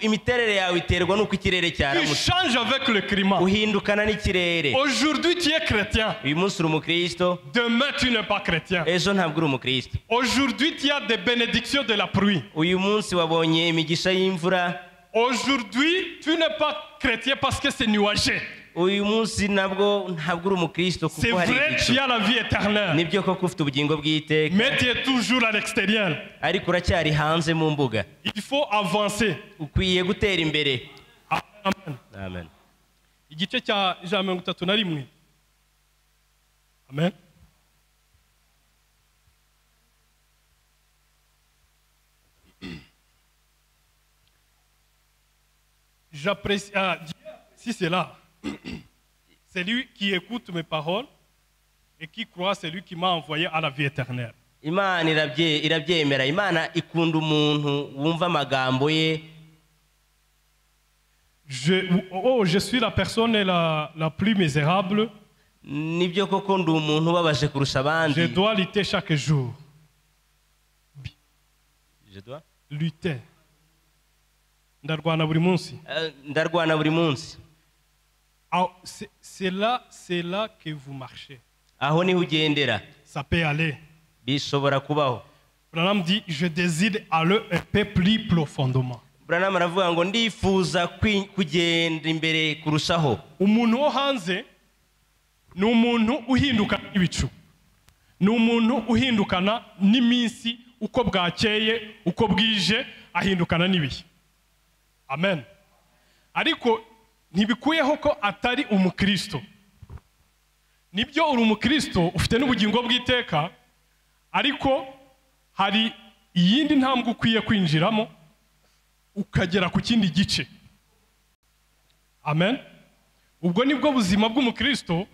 Imiterere yawe iterwa n'uko ikirere cyaramutse. Tu changes avec le climat. Uhindukana n'ikirere. Aujourd'hui tu es chrétien. Uyu munsi uri umukristo. Demain tu n'es pas chrétien. Ejo ntabwo uri umukristo. Aujourd'hui tu as des bénédictions de la pluie. Uyu munsi wabonye imigisha y'imvura. Aujourd'hui tu n'es pas chrétien parce que c'est nuageux. Uyu munsi ntabwo uri umukristo kuko hari igicu. C'est vrai, tu as la vie éternelle. Nibyo koko ufite ubugingo bw'iteka. Mais tu es toujours à l'extérieur. Ariko uracyari hanze mu mbuga. Il faut avancer. Ukwiye gutera imbere. Amen. Amen. Igice cya 31. Amen. J'apprécie. Si c'est là. C'est lui qui écoute mes paroles et qui croit, c'est lui qui m'a envoyé à la vie éternelle. Imana irabyemera. Imana ikunda umuntu wumva amagambo ye. Je suis la personne la plus misérable. Nibyo koko ndi umuntu ubabaje kurusha abandi. Je dois lutter chaque jour. Je dois lutter. Ndarwana buri munsi. Ndarwana buri munsi. C'est là que vous marchez. Aho niho ugendera. Ça peut aller. Bishobora kubaho. Branham dit je désire aller un peu plus profondément. Branham aravuga ngo ndifuza kugenda imbere kurushaho. Umuntu wo hanze ni umuntu uhindukana ibicu. Ni umuntu uhindukana n'iminsi uko bwakeye uko bwije ahindukana n'ibihe. Amen. Ariko ntibikuyeho ko atari umukristo. nibyo uri umukristo ufite n'ubugingo bw'iteka, ariko hari iyindi ntambwe ukwiye kwinjiramo ukagera ku kindi gice. Amen. Ubwo nibwo buzima bw'umukristo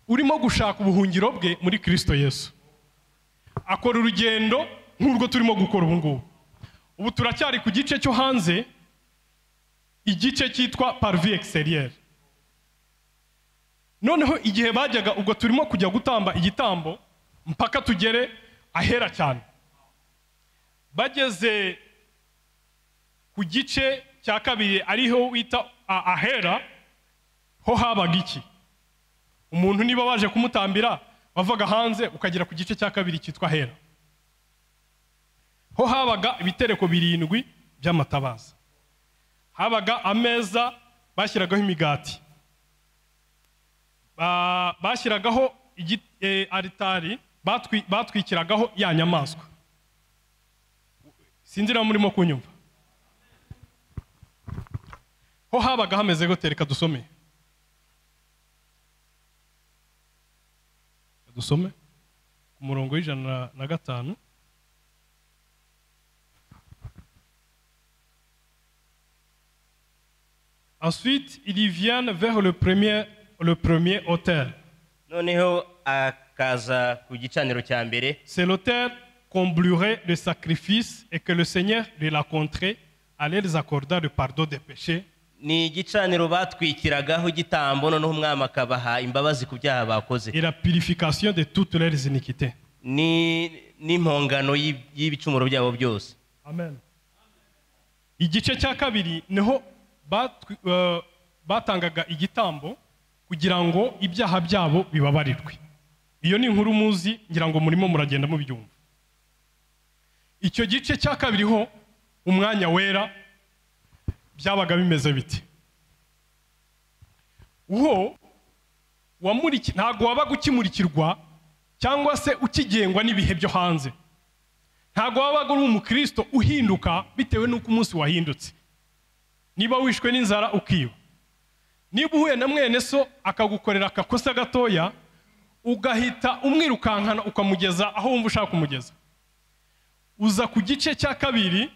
urimo gushaka ubuhungiro bwe muri Kristo Yesu. Akora urugendo nk'urwo turimo gukora ubu ngubu. Ubu turacyari ku gice cyo hanze, igice cyitwa parvis extérieure. Noneho igihe bajyaga, ubwo turimo kujya gutamba igitambo mpaka tugere ahera cyane. Bageze ku gice cya kabiri ariho wita ahera, ho habaga iki? Umuntu niba waje kumutambira bavaga hanze ukagera ku gice cya kabiri cyitwa ahera. Ho habaga ibitereko 7 by'amatabaza. Habaga ameza bashyiragaho imigati, bashyiragaho aritari batwikiragaho ya nyamaswa. Sinzira murimo kunyumva. Ho habaga hameze gute? Reka dusome. Dusome ku murongo w'105. Ensuite, ils viennent vers le premier autel. Noneho akaza ku gicaniro cya mbere. C'est l'autel comblerait de sacrifices et que le Seigneur de la contrée allait les accorder le pardon des péchés. Ni igicaniro batwikiragaho igitambo, noneho umwami akabaha imbabazi ku byaha bakoze. Et la purification de toutes leurs iniquités. Ni impongano y'ibicumuro byabo byose. Amen. Igice cya kabiri niho batangaga igitambo kugira ngo ibyaha byabo bibabarirwe. Iyo ni inkuru muzi, ngira ngo murimo muragenda mubyumva. Icyo gice cya kabiri ho umwanya wera byabaga bimeze biti. Uho wamuriki ntago wabaga ukimurikirwa cyangwa se ukigengwa n'ibihe byo hanze. Ntago wabaga uri umukristo uhinduka bitewe n'uko umunsi wahindutse. Niba wishwe n'inzara ukiba, niba uhuye na mwene so akagukorera akakosa gatoya, ugahita umwirukankana ukamugeza aho wumva ushaka kumugeza, uza ku gice cya kabiri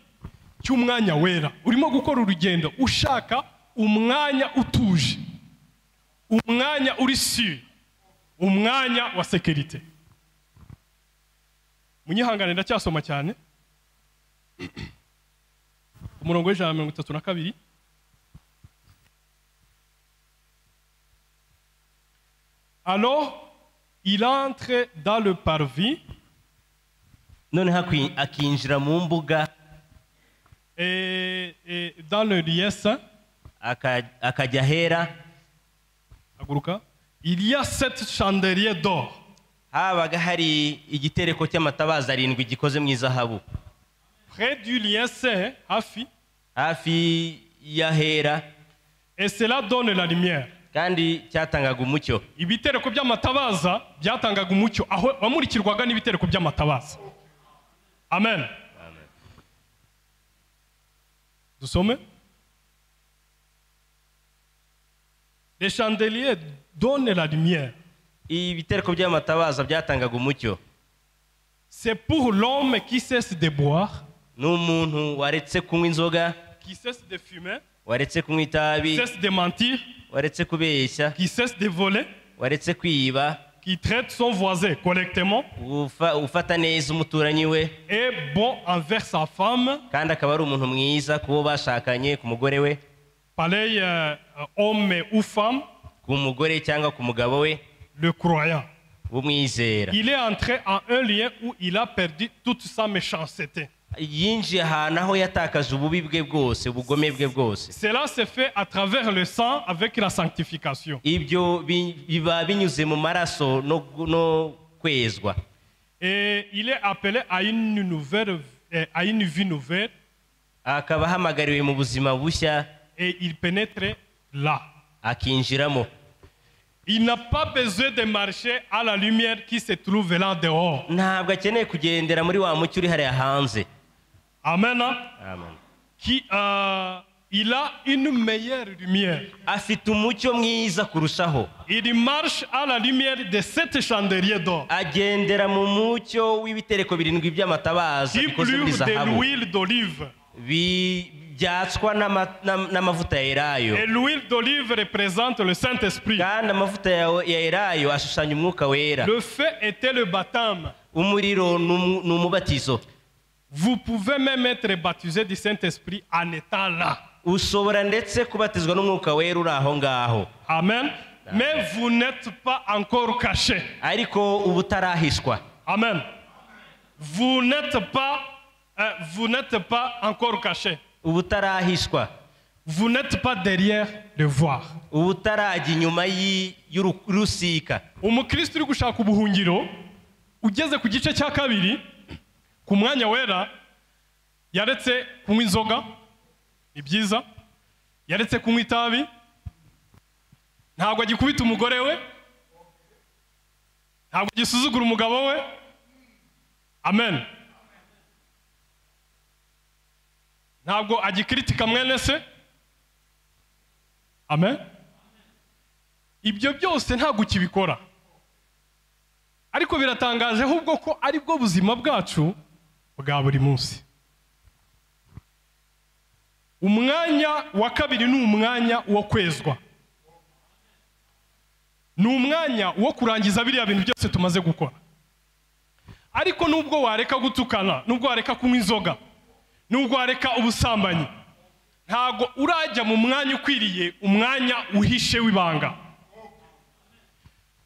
cy'umwanya wera. Urimo gukora urugendo ushaka umwanya utuje, umwanya uri sûr, umwanya wa sécurité. Munyihangane ndacyasoma cyane. Umurongo w'132. Alors, il entre dans le parvis. Noneho akinjira mu mbuga. Et dans le lieu saint. Akajya ahera. Aguruka. Il y a 7 chandeliers d'or. Habaga hari igitereko cy'amatabaza 7 gikoze mu izahabu. Près du lieu saint, hafi y'ahera. Et cela donne la lumière. Kandi cyatangaga umucyo. Ibitereko by'amatabaza byatangaga umucyo aho wamurikirwaga n'ibitereko by'amatabaza. Amen. Amen. Dusome. Les chandeliers donnent la lumière. Ibitereko by'amatabaza byatangaga umucyo. C'est pour l'homme qui cesse de boire, n'umuntu waretse kunywa inzoga, qui cesse de fumer, waretse kunywa itabi, qui cesse de mentir, waretse kubeshya, qui cesse de voler, waretse kwiba, qui traite son voisin correctement, ufata neza umuturanyi we, est bon envers sa femme, kandi akaba ari umuntu mwiza kubo bashakanye, ku mugore we, pareil homme ou femme, ku mugore cyangwa ku mugabo we, le croyant. Il est entré en un lieu où il a perdu toute sa méchanceté. Cela se fait à travers le sang avec la sanctification. Et il est appelé à une vie nouvelle. Et il pénètre là. Il n'a pas besoin de marcher à la lumière qui se trouve là dehors. Amen. Amen. Il a une meilleure lumière. Afite umucyo mwiza kurushaho. Il marche à la lumière de cette chandelier d'or. Agendera mu mucyo w'ibitereko birindwi by'amatabaza bikoze muri zahabu. De l'huile d'olive. Byatswa n'amavuta ya elayo. Et l'huile d'olive représente le Saint-Esprit. Kandi amavuta ya elayo ashushanya umwuka wera. Le feu était le baptême. Umuriro n'umubatizo. Vous pouvez même être baptisé du Saint-Esprit en étant là. Ushobora ndetse kubatizwa n'umwuka wera uri aho ngaho. Amen. Mais vous n'êtes pas encore caché. Ariko ubutarahishwa. Amen. Vous n'êtes pas encore caché. Ubutarahishwa. Vous n'êtes pas derrière le voir. Ubutarajya inyuma y'urusika. Umukristo uri gushaka ubuhungiro ugeze ku gice cya kabiri ku mwanya wera yaretse kunywa inzoga ni byiza, yaretse kunywa itabi, ntabwo agikubita umugore we, ntabwo agisuzugura umugabo we. Amen. Ntabwo agikritika mwene se. Amen. Ibyo byose ntabwo ukibikora, ariko biratangaje ahubwo ko ari bwo buzima bwacu bwa buri munsi. Umwanya wa kabiri ni umwanya wo kwezwa, ni umwanya wo kurangiza biriya bintu byose tumaze gukora. Ariko nubwo wareka gutukana, nubwo wareka kunywa inzoga, nubwo wareka ubusambanyi, ntago urajya mu mwanya ukwiriye, umwanya uhishe w'ibanga.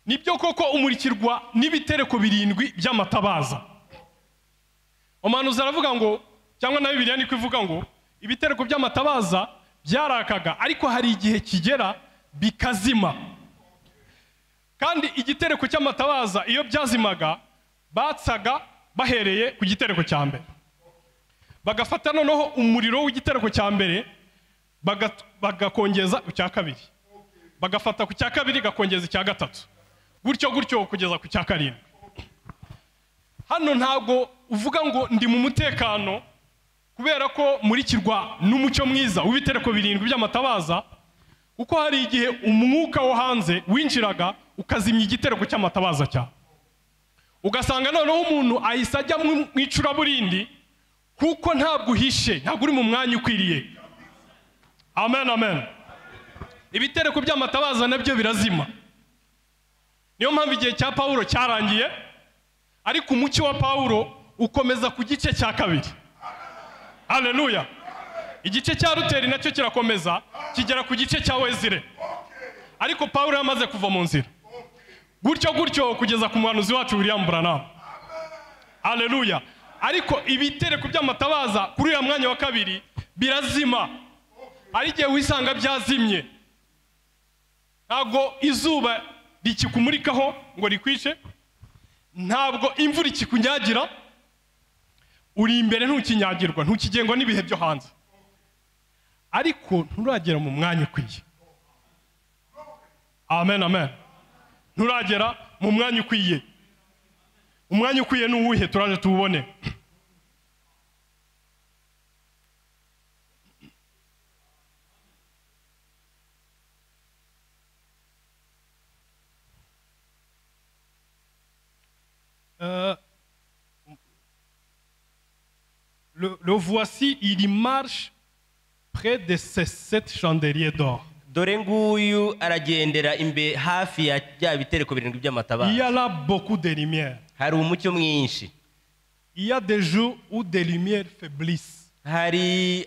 Nibyo koko umurikirwa n'ibitereko birindwi by'amatabaza. Umuhanuzi aravuga ngo, cyangwa na Bibiliya niko ivuga ngo ibitereko by'amatabaza byarakaga, ariko hari igihe kigera bikazima. Kandi igitereko cy'amatabaza iyo byazimaga batsaga bahereye ku gitereko cya mbere, bagafata noneho umuriro w'igitereko cya mbere bagakongeza ku cya kabiri, bagafata ku cya kabiri gakongeza icya gatatu, gutyo gutyo kugeza ku cya karindwi. Hano ntabwo uvuga ngo ndi mu mutekano kubera ko murikirwa n'umucyo mwiza w'ibitereko birindwi by'amatabaza, kuko hari igihe umwuka wo hanze winjiraga ukazimya igitereko cy'amatabaza cyawe, ugasanga noneho umuntu ahise ajya mu icuraburindi kuko ntabwo uhishe, ntabwo uri mu mwanya ukwiriye. Amen, amen. Ibitereko by'amatabaza nabyo birazima. Niyo mpamvu igihe cya Pawulo cyarangiye, ariko umucyo wa Pawulo ukomeza ku gice cya kabiri. Haleluya. Igice cya Luteri nacyo kirakomeza kigera ku gice cya Wezire, ariko Pawulo yamaze kuva mu nzira, gutyo gutyo kugeza ku muhanuzi wacu William Branham. Haleluya. Ariko ibitereko by'amatabaza kuri uyu mwanya wa kabiri birazima. Ari igihe wisanga byazimye, ntabwo izuba rikikumurikaho ngo rikwice, ntabwo imvura ikikunyagira, uri imbere ntukinyagirwa, ntukigengwa n'ibihe byo hanze, ariko nturagera mu mwanya ukwiye. Amen, amen. Nturagera mu mwanya ukwiye. Umwanya ukwiye ni uwuhe? Turaje tuwubone. Le voici, il marche près de ces 7 chandeliers d'or. Dore nguyu aragendera imbe hafi ya bya bitereko birindwi by'amatabaza. Il y a là beaucoup de lumière. Hari umucyo mwinshi. Il y a des jours où des lumières faiblissent. Hari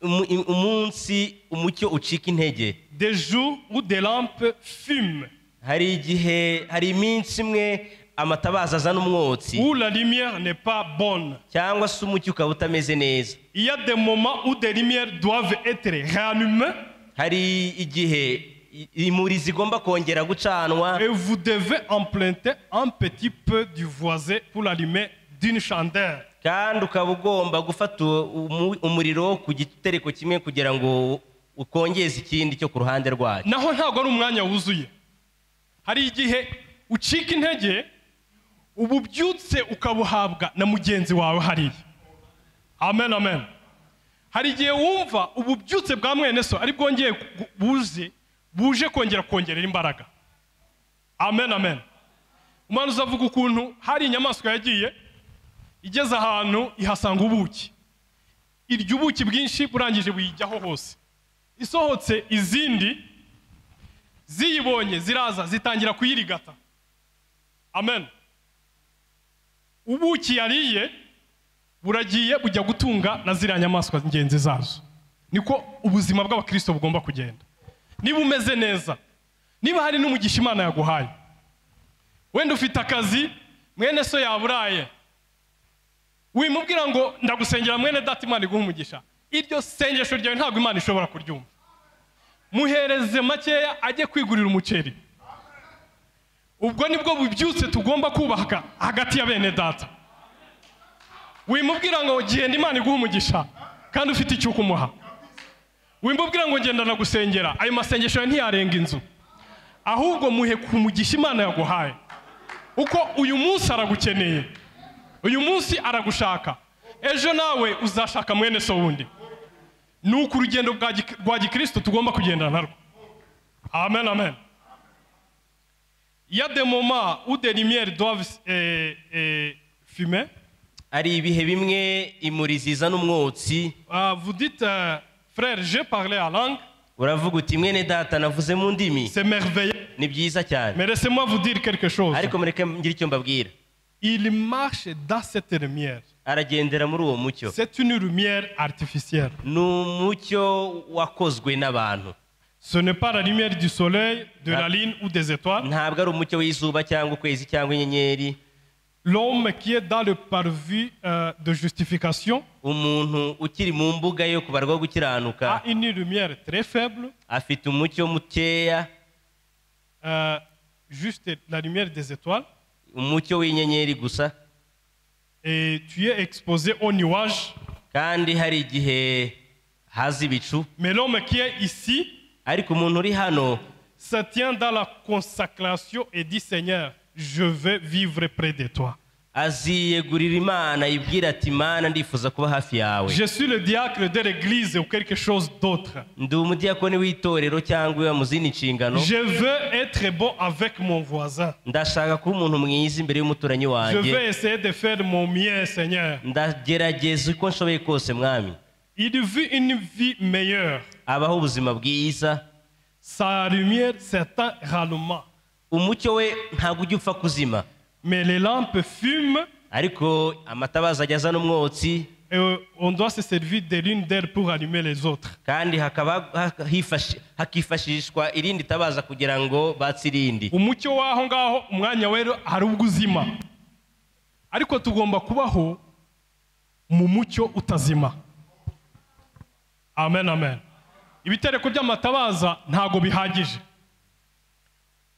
umunsi umucyo ucika intege. Des jours où des lampes fument. Hari igihe, hari iminsi imwe amatabaza azana umwotsi, où la lumière n'est pas bonne. Cyangwa se umucyo ukaba utameze neza. Il y a des moments où des lumières doivent être réallumées. Hari igihe imuri zigomba kongera gucanwa. Et vous devez emprunter un petit peu du voisin pour l'allumer d'une chandelle. Kandi ukaba ugomba gufata umuriro ku gitereko kimwe kugira ngo ukongeze ikindi cyo ku ruhande rwayo. Naho ntabwo ari umwanya wuzuye. Hari igihe ucika intege, ububyutse ukabuhabwa na mugenzi wawe hariya. Amen, amen. hari igihe wumva ububyutse bwa mwene so ari bwongeye buje kongerera imbaraga. Amen, amen. Umwana uzavuga ukuntu hari inyamaswa yagiye igeze ahantu ihasanga ubuki. Iryo ubuki bwinshi burangije buyijyaho hose. Isohotse izindi ziyibonye ziraza zitangira kuyirigata. Amen. Ubuki yariye buragiye bujya gutunga na ziriya nyamaswa ngenzi zazo. Niko ubuzima bw'abakristo bugomba kugenda. Niba umeze neza, niba hari n'umugisha Imana yaguhaye, wenda ufite akazi, mwene so yaburaye, wimubwira ngo ndagusengera mwene data Imana iguha umugisha, iryo sengesho ryawe ntabwo Imana ishobora kuryumva. Muhereze makeya ajye kwigurira umuceri. Ubwo nibwo bubyutse tugomba kubaka hagati ya bene data. Wimubwira ngo genda Imana iguha umugisha kandi ufite icyo kumuha. Wimubwira ngo ngenda nagusengera, ayo masengesho ntiyarenga inzu. Ahubwo muhe kumugisha Imana yaguhaye. Uko uyu munsi aragukeneye, uyu munsi aragushaka, ejo nawe uzashaka mwene so wundi. Nuko urugendo rwa gikristo tugomba kugendana narwo. Amen, amen. Il y a des moments où des lumières doivent fumer. Ari ibihe bimwe imuri zizana umwotsi. Vous dites frère, j'ai parlé en langue. Uravuga uti mwene data navuze mu ndimi. C'est merveilleux. Ni byiza cyane. Mais laissez-moi vous dire quelque chose. Ariko mureke ngira icyo mbabwira. Il marche dans cette lumière. Aragendera muri uwo mucyo. C'est une lumière artificielle. N'umucyo wakozwe n'abantu. Ce n'est pas la lumière du soleil, de la lune ou des étoiles. Ntabwo ari umucyo w'izuba cyangwa ukwezi cyangwa inyenyeri. L'homme qui est dans le parvis de justification umuntu ukiri mu mbuga yo kubarwa gukiranuka a une lumière très faible. Afite umucyo mukeya. Juste la lumière des étoiles. Umucyo w'inyenyeri gusa. Et tu es exposé au nuage. Kandi hari igihe hazi ibicu. Mais l'homme qui est ici, ariko umuntu uri hano, se tient dans la consacration et dit Seigneur, je veux vivre près de toi. Aziyegurira Imana ibwira ati Mana ndifuza kuba hafi yawe. Je suis le diacre de l'église ou quelque chose d'autre. Ndi umudiyakoni w'itorero cyangwa mu zindi nshingano. Je veux être bon avec mon voisin. Ndashaka kuba umuntu mwiza imbere y'umuturanyi wanjye. Je veux essayer de faire mon mieux, Seigneur. Ndagerageza uko nshoboye kose mwami. Il vit une vie meilleure. Abaho ubuzima bwiza. Sa lumière s'éteint rarement. Umucyo we ntabwo ujya upfa kuzima. Mais les lampes fument. Ariko amatabaza ajyaza n'umwotsi. On doit se servir de l'une d'elles pour allumer les autres. Kandi hakifashishwa irindi tabaza kugira ngo batsirindi. Umucyo waho ngaho umwanya wero hari ubwuzima. Ariko tugomba kubaho mu mucyo utazima. Amen, amen. Ibitereko by'amatabaza ntago bihagije.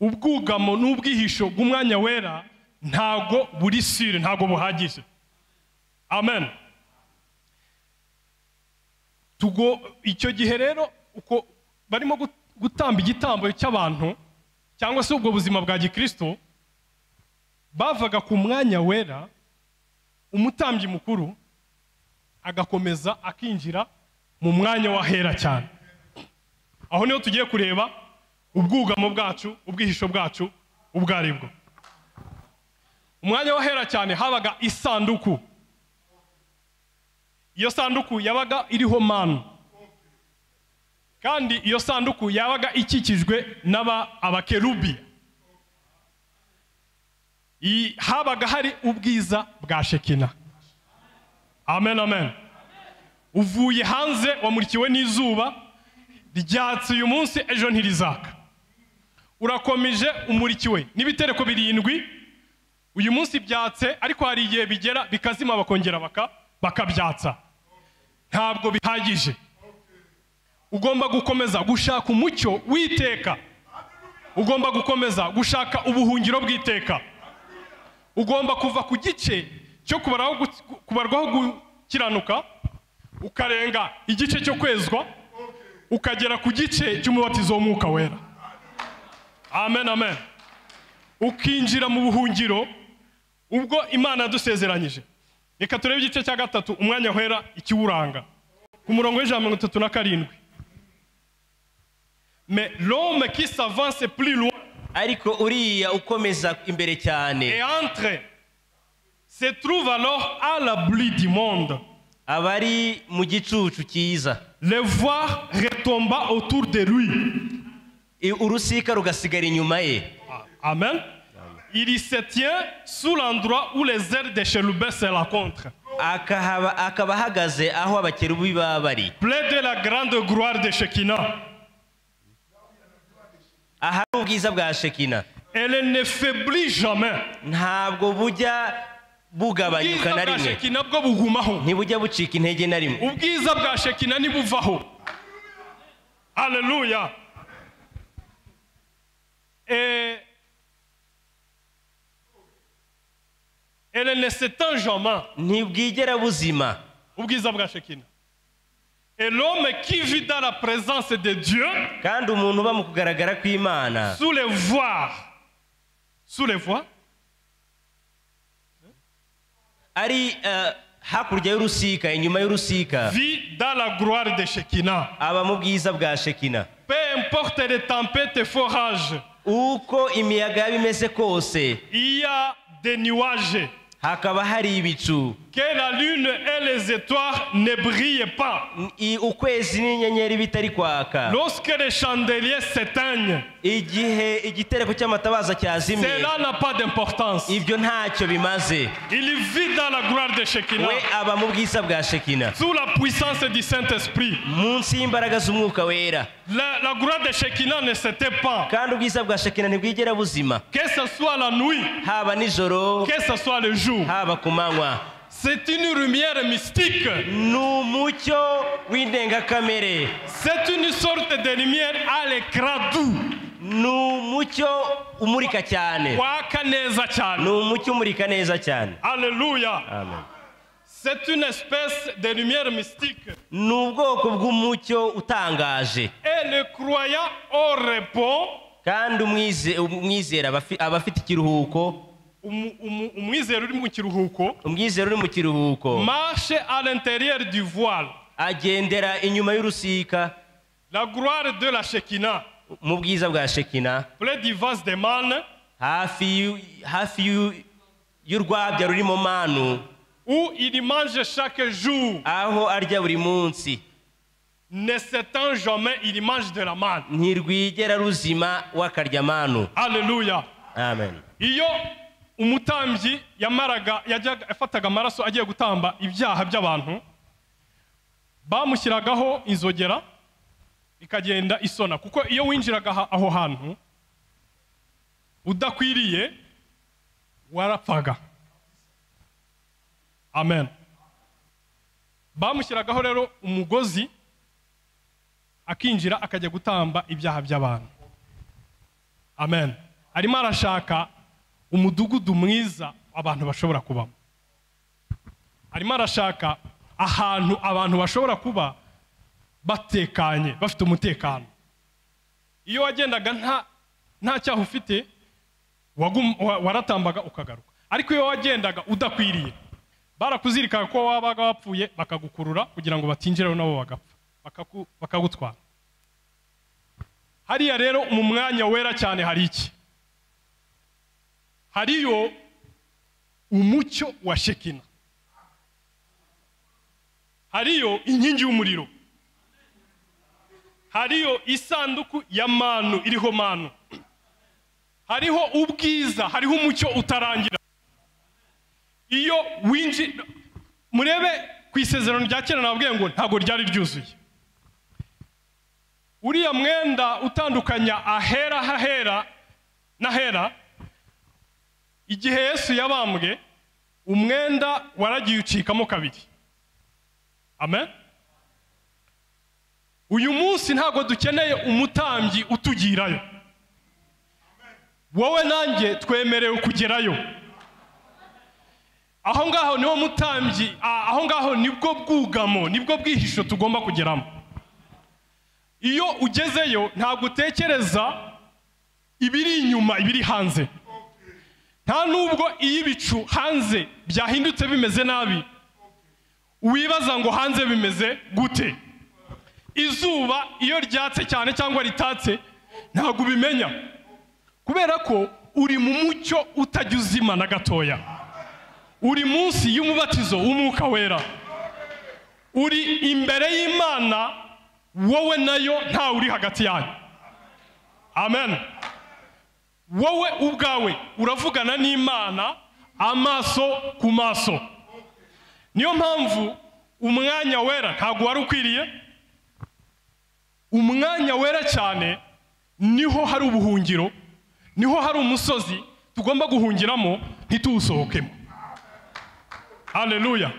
Ubwugamo n'ubwihisho bw'umwanya wera ntago buri sire, ntago buhagije. Amen. Icyo gihe rero uko barimo gutamba igitambo cy'abantu cyangwa se ubwo buzima bwa gikristo, bavaga ku mwanya wera, umutambyi mukuru agakomeza akinjira mu mwanya wahera cyane. Aho niho tugiye kureba ubwugamo bwacu, ubwihisho bwacu ubwaribwo. Umwanya wahera cyane habaga isanduku. Iyo sanduku yabaga iriho manu. Kandi iyo sanduku yabaga ikikijwe abakerubi. Habaga hari ubwiza bwa Shekina. Amen, amen. Uvuye hanze wamurikiwe n'izuba, ryatse uyu munsi ejo ntirizaka. Urakomeje umurikiwe n'ibitereko 7, uyu munsi byatse ariko hari igihe bigera bikazima bakongera bakabyatsa. Ntabwo bihagije. Ugomba gukomeza gushaka umucyo w'iteka. Ugomba gukomeza gushaka ubuhungiro bw'iteka. Ugomba kuva ku gice cyo kubarwaho gukiranuka, ukarenga igice cyo kwezwa, ukagera ku gice cy'umubatizo w'Umwuka Wera. Amen, amen. Ukinjira mu buhungiro ubwo Imana yadusezeranyije. Reka turebe igice cya 3 umwanya wera ikiwuranga. ku murongo w'ijana 37. Mais l'homme qui s'avance plus loin ariko uriya ukomeza imbere cyane et entre se trouve alors à l'abri du monde. abari mu gicucu cyiza Le voile retomba autour de lui. urusika rugasigara inyuma ye. Amen. Il se tient sous l'endroit où les ailes des chérubins se rencontrent. akaba ahagaze aho abakerubi baba bari. Plein de la grande gloire de Shekinah. ahari ubwiza bwa Shekina. Elle ne faiblit jamais. ntabwo bujya bugabanyuka na rimwe. Shekina bwo bugumaho. ntibujya bucika intege na rimwe. Ubwiza bwa Shekina nibuvaho. Alléluia. Et elle ne s'éteint jamais. ntibwigera buzima. Ubwiza bwa Shekina. Et l'homme qui vit dans la présence de Dieu, kandi umuntu uba mu kugaragara kw'Imana, sous les voiles, ari hakurya y'urusika, inyuma y'urusika, vit dans la gloire de Shekinah. aba mu bwiza bwa Shekina. Peu importe les tempêtes et forages, uko imiyaga bimeze kose, il y a des nuages, hakaba hari ibicu, que la lune et les étoiles ne brillent pas. ukwezi n'inyenyeri bitari kwaka. Lorsque les chandeliers s'éteignent, igihe igitereko cy'amatabaza cyazimye, cela n'a pas d'importance. ibyo ntacyo bimaze. Il vit dans la gloire de Shekinah, we aba mu bwiza bwa Shekina, sous la puissance du Saint-Esprit. munsi y'imbaraga z'umwuka wera. La gloire de Shekinah ne s'éteint pas. kandi ubwiza bwa Shekina ntibwigera buzima, Que ce soit la nuit, haba nijoro, que ce soit le jour. haba ku manywa. C'est une lumière mystique. ni umucyo w'indengakamere, C'est une sorte de lumière à l'écran doux. ni umucyo umurika cyane, Waka neza ni cyane. umucyo umurika neza cyane. Alléluia. Amen. C'est une espèce de lumière mystique. ni ubwoko bw'umucyo utangaje, Et le croyant au repos, kandi umwizera aba afite ikiruhuko. umwizera uri mu kiruhuko, umwizera uri mu kiruhuko marche à l'intérieur du voile. agendera inyuma y'urusika, La gloire de la Shekinah, mu bwiza bwa Shekina, près du vase de manne, hafi y'urwabya ruri mu manu, où il mange chaque jour. aho arya buri munsi. Ne s'éteint jamais, il mange de la manne. ntirwigera ruzima wakarya manu. Alléluia. Amen. Iyo umutambyi yafataga amaraso agiye gutamba ibyaha by'abantu, bamushyiragaho inzogera ikagenda isona, kuko iyo winjiraga aho hantu udakwiriye warapfaga. Amen. Bamushyiragaho rero umugozi akinjira akajya gutamba ibyaha by'abantu. Amen. Arimo arashaka umudugudu mwiza abantu bashobora kubamo. Arimo arashaka ahantu abantu bashobora kuba batekanye, bafite umutekano. Iyo wagendaga nta cyaha ufite, waratambaga ukagaruka. Ariko iyo wagendaga udakwiriye, barakuzirikaga ko wabaga wapfuye, bakagukurura kugira ngo batinjire nabo bagapfa, bakagutwara. Hariya rero mu mwanya wera cyane hari iki? Hariyo umucyo wa Shekina, hariyo inkingi y'umuriro, hariyo isanduku ya manu iriho manu, hariho ubwiza, hariho umucyo utarangira. Iyo murebe ku isezerano rya kera nabwiye ngo ntago ryari ryuzuye. Uriya mwenda utandukanya ahera hahera n'ahera, igihe Yesu yabambwe, umwenda waragiye ucikamo kabiri. Amen. Uyu munsi ntago dukeneye umutambyi utugirayo. Wowe nanjye twemerewe kugerayo. Aho ngaho niwo mutambyi, aho ngaho nibwo bwugamo, nibwo bwihisho tugomba kugeramo. Iyo ugezeyo ntabwo utekereza ibiri inyuma, ibiri hanze. Nta nubwo iyo ibicu hanze byahindutse bimeze nabi, wibaza ngo hanze bimeze gute. Izuba iyo ryatse cyane cyangwa ritatse ntabwo ubimenya, kubera ko uri mu mucyo utajya uzima na gatoya. Uri munsi y'umubatizo w'Umwuka Wera, uri imbere y'Imana, wowe nayo nta uri hagati yanyu. Amen. Wowe ubwawe uravugana n'Imana amaso ku maso. Niyo mpamvu umwanya wera ntabwo wari ukwiriye. Umwanya wera cyane niho hari ubuhungiro, niho hari umusozi tugomba guhungiramo ntituwusohokemo. Haleluya.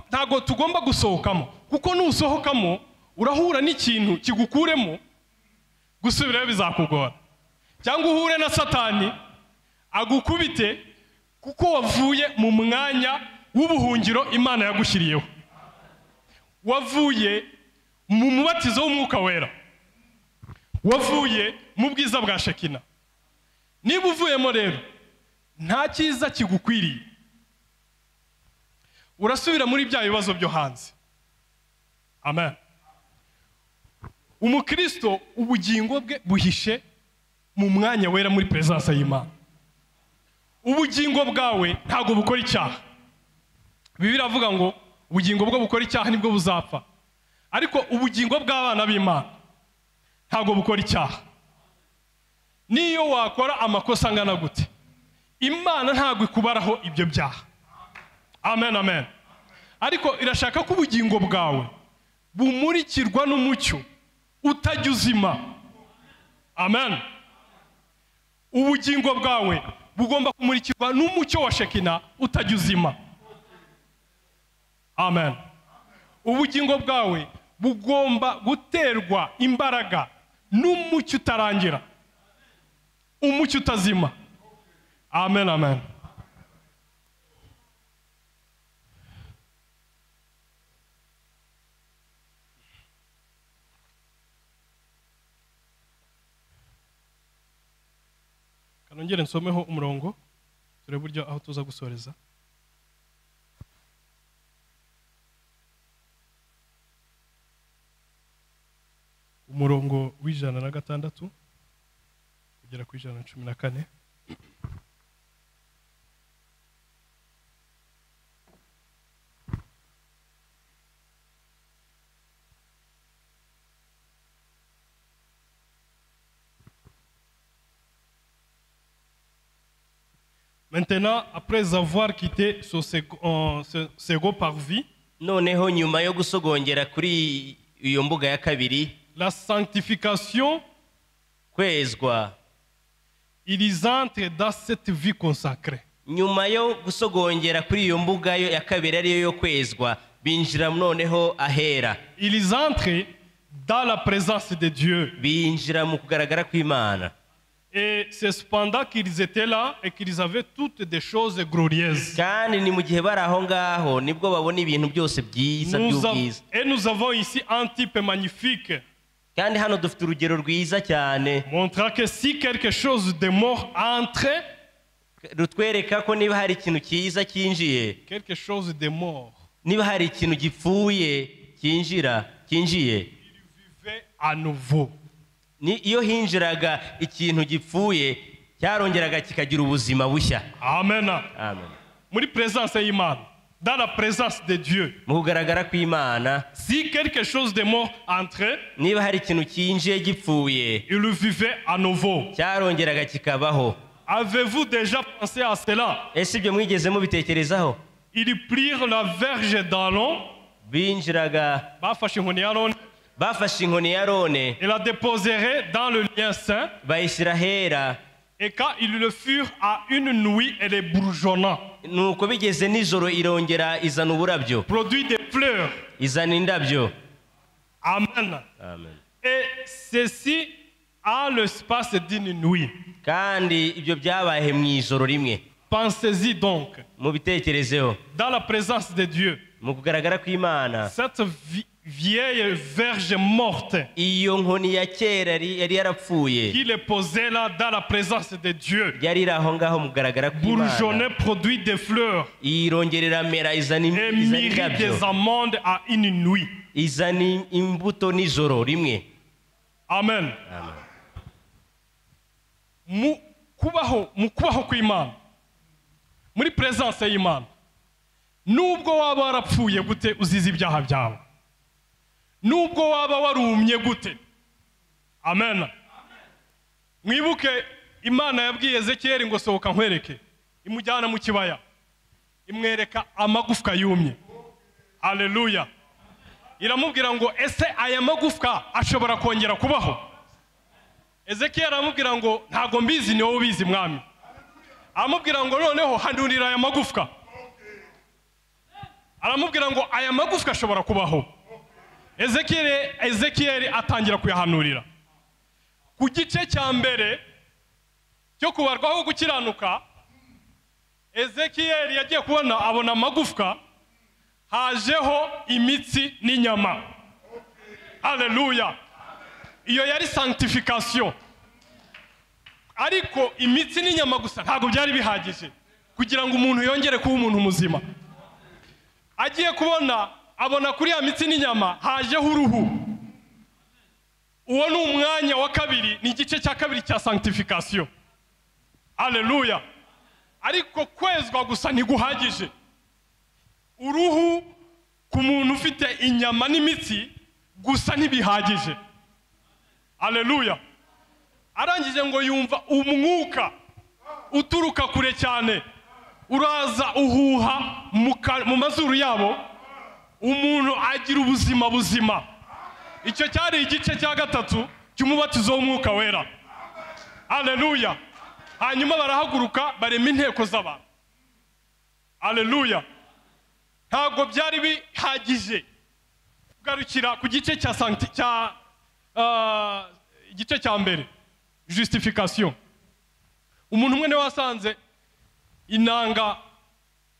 Ntabwo tugomba gusohokamo, kuko nusohokamo urahura n'ikintu kigukuremo, gusubirayo bizakugora. Cyangwa uhure na Satani agukubite, kuko wavuye mu mwanya w'ubuhungiro Imana yagushyiriyeho. Wavuye mu mubatizo w'Umwuka Wera, wavuye mu bwiza bwa Shekina. Niba uvuyemo rero nta cyiza kigukwiriye, urasubira muri bya bibazo byo hanze. Amen. Umukristo ubugingo bwe buhishe mu mwanya wera muri presence y'Imana. Ubugingo bwawe ntago bukora icyaha. Bibiliya iravuga ngo ubugingo bwo bukora icyaha nibwo buzapfa, ariko ubugingo bw'abana b'Imana ntago bukora icyaha. Niyo wakora amakosa angana gute, Imana ntago ikubaraho ibyo byaha. Amen, amen. Ariko irashaka ko ubugingo bwawe bumurikirwa n'umucyo utajya uzima. Amen. Ubugingo bwawe bugomba kumurikirwa n'umucyo wa Shekina utajya uzima. Amen. Ubugingo bwawe bugomba guterwa imbaraga n'umucyo utarangira, umucyo utazima. Amen, amen. Kanongere nsomeho umurongo turebe buryo aho tuza gusoreza. Umurongo w'106 kugera ku 114. Maintenant, après avoir quitté ce second parvis, noneho nyuma yo gusogongera kuri iyo mbuga ya kabiri, la sanctification, kwezwa, ils entrent dans cette vie consacrée. Nyuma yo gusogongera kuri iyo mbuga ya kabiri ariyo yo kwezwa, binjira noneho ahera. Ils entrent dans la présence de Dieu. Binjira mu kugaragara kw'Imana. Et c'est cependant qu'ils étaient là et qu'ils avaient toutes des choses glorieuses. Kandi ni mu gihe bari aho ngaho nibwo babona ibintu byose byiza by'ubwiza. Et nous avons ici un type magnifique. Kandi hano dufite urugero rwiza cyane, montrant que si quelque chose de mort entre, rutwereka ko niba hari ikintu cyiza cyinjiye, quelque chose de mort, niba hari ikintu gipfuye cyinjiye, il vivait à nouveau. Ni iyo hinjiraga ikintu gipfuye cyarongeraga kikagira ubuzima bushya. Amen. Amen. Muri présence y'Imana, dans la présence de Dieu, mu kugaragara kw'Imana, si quelque chose de mort entre, niba hari ikintu cyinjiye gipfuye, il vivait à nouveau. cyarongeraga kikabaho. Avez-vous déjà pensé à cela? Ese ibyo mwigeze mubitekerezaho? Ils prirent la verge d'Aaron, binjiraga, bafashe inkoni ya Aroni, bafashe inkoni ya Aroni, et la déposèrent dans le lieu saint, bayishyira ahera. et quand ils le furent à une nuit, elle est bourgeonnant, nuko bigeze nijoro irongera izana uburabyo, produit des fleurs, izana indabyo. Amen. Amen. Et ceci à l'espace d'une nuit. Kandi ibyo byabaye mu ijoro rimwe. Pensez-y donc, mubitekerezeho, dans la présence de Dieu, mu kugaragara kw'Imana, cette vieille verge morte iyo nkoni ya kera yari yarapfuye qui est posée là dans la présence de Dieu. yari iraho ngaho mugaragara Bourgeonner produit des fleurs irongerera mera izana et mûrit des amandes à une nuit. izana imbuto nijoro rimwe. Amen. Mu kubaho kw'Imana muri presence y'Imana, nubwo waba warapfuye gute uzize ibyaha byawe, nubwo waba warumye gute. Amen. Mwibuke Imana yabwiye Ezekiyeli ngo sohoka nkwereke, imujyana mu kibaya imwereka amagufwa yumye. Haleluya. Iramubwira ngo ese aya magufwa ashobora kongera kubaho? Ezekiyeli aramubwira ngo ntago mbizi, ni wowe ubizi mwami. Aramubwira ngo noneho handurira aya magufwa. Aramubwira ngo aya magufwa ashobora kubaho. Ezekiyeli atangira kuyahanurira. Ku gice cya mbere cyo kubarwaho gukiranuka, Ezekiyeli yagiye kubona abona amagufwa, hajeho imitsi n'inyama. Haleluya. Iyo yari sanctification. Ariko imitsi n'inyama gusa ntago byari bihagije kugira ngo umuntu yongere kuba umuntu muzima. Agiye kubona abona kuri ya mitsi n'inyama hajeho uruhu. Uwo ni umwanya wa kabiri, ni igice cya kabiri cya sanctification. Haleluya. Ariko kwezwa gusa ntiguhagije. Uruhu ku muntu ufite inyama n'imitsi gusa ntibihagije. Haleluya. Arangije ngo yumva umwuka uturuka kure cyane uraza uhuha mu mazuru yabo, umuntu agira ubuzima buzima. Icyo cyari igice cya gatatu cy'umubatizo w'umwuka wera. Haleluya. Hanyuma barahaguruka barema inteko z'abantu. Haleluya. Ntabwo byari bihagije kugarukira ku gice igice cya mbere, justification. Umuntu umwe ne wasanze inanga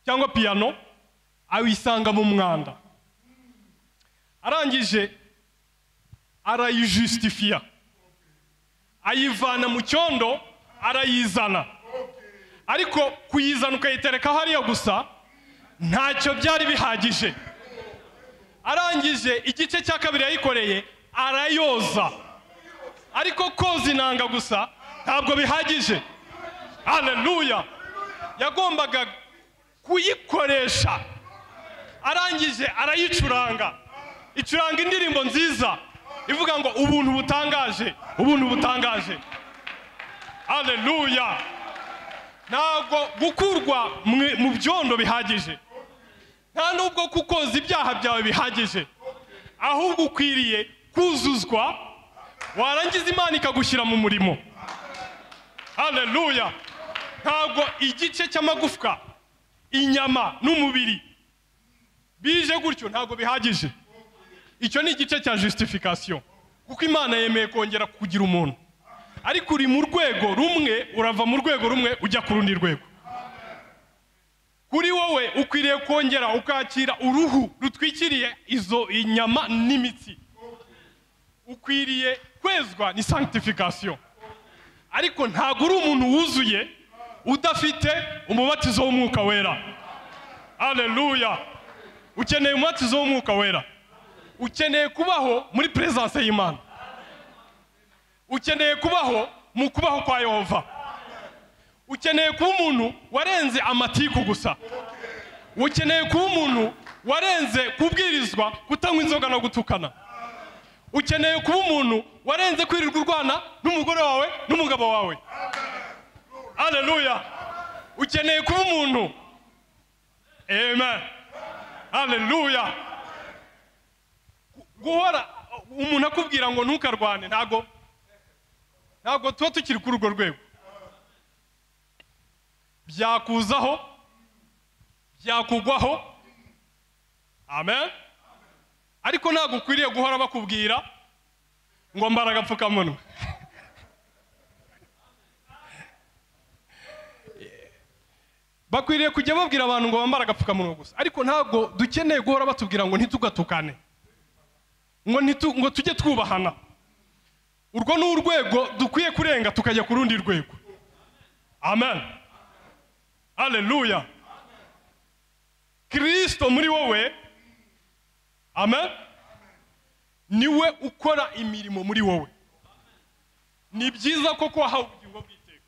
cyangwa piano awisanga mu mwanda, arangije arayijustifia, ayivana mu cyondo arayizana. Ariko kuyizana ukayitereka hariya gusa ntacyo byari bihagije. Arangije igice cya kabiri yayikoreye arayoza. Ariko koza inanga gusa ntabwo bihagije. Haleluya. Yagombaga kuyikoresha. Arangije arayicuranga, icuranga indirimbo nziza ivuga ngo ubuntu butangaje, ubuntu butangaje. Haleluya. Ntabwo gukurwa mu byondo bihagije, nta nubwo kukoza ibyaha byawe bihagije, ahubwo ukwiriye kuzuzwa, warangiza Imana ikagushyira mu murimo. Haleluya. Ntabwo igice cy'amagufwa, inyama n'umubiri bije gutyo ntabwo bihagije. Icyo ni igice cya justification, kuko Imana yemeye kongera kugira umuntu. Ariko uri mu rwego rumwe, urava mu rwego rumwe ujya ku rundi rwego. Kuri wowe ukwiriye kongera ukakira uruhu rutwikiriye izo inyama n'imitsi. Ukwiriye kwezwa ni sanctification. Ariko ntabwo uri umuntu wuzuye udafite umubatizo w'umwuka wera. Haleluya. Ukeneye umubatizo w'umwuka wera. Ukeneye kubaho muri presence y'Imana. Ukeneye kubaho mu kubaho kwa Yehova. Ukeneye kuba umuntu warenze amatiku gusa. Ukeneye kuba umuntu warenze kubwirizwa kutanywa inzoga no gutukana. Ukeneye kuba umuntu warenze kwirirwa urwana n'umugore wawe n'umugabo wawe. Haleluya. Ukeneye kuba umuntu. Amen. Haleluya. Guhora umuntu akubwira ngo ntukarwane, ntabwo tuba tukiri kuri urwo rwego. Byakuzaho, byakugwaho. Amen. Ariko ntabwo ukwiriye guhora bakubwira ngo mbaraga pfukamunwa. Bakwiriye kujya babwira abantu ngo bambara agapfukamunwa gusa, ariko ntabwo dukeneye guhora batubwira ngo ntitugatukane. ngo tujye twubahana. Urwo ni urwego dukwiye kurenga tukajya ku rundi rwego. Amen. Haleluya. Kristo muri wowe, amen, niwe ukora imirimo muri wowe. Ni byiza koko wahawe ubugingo bw'iteka.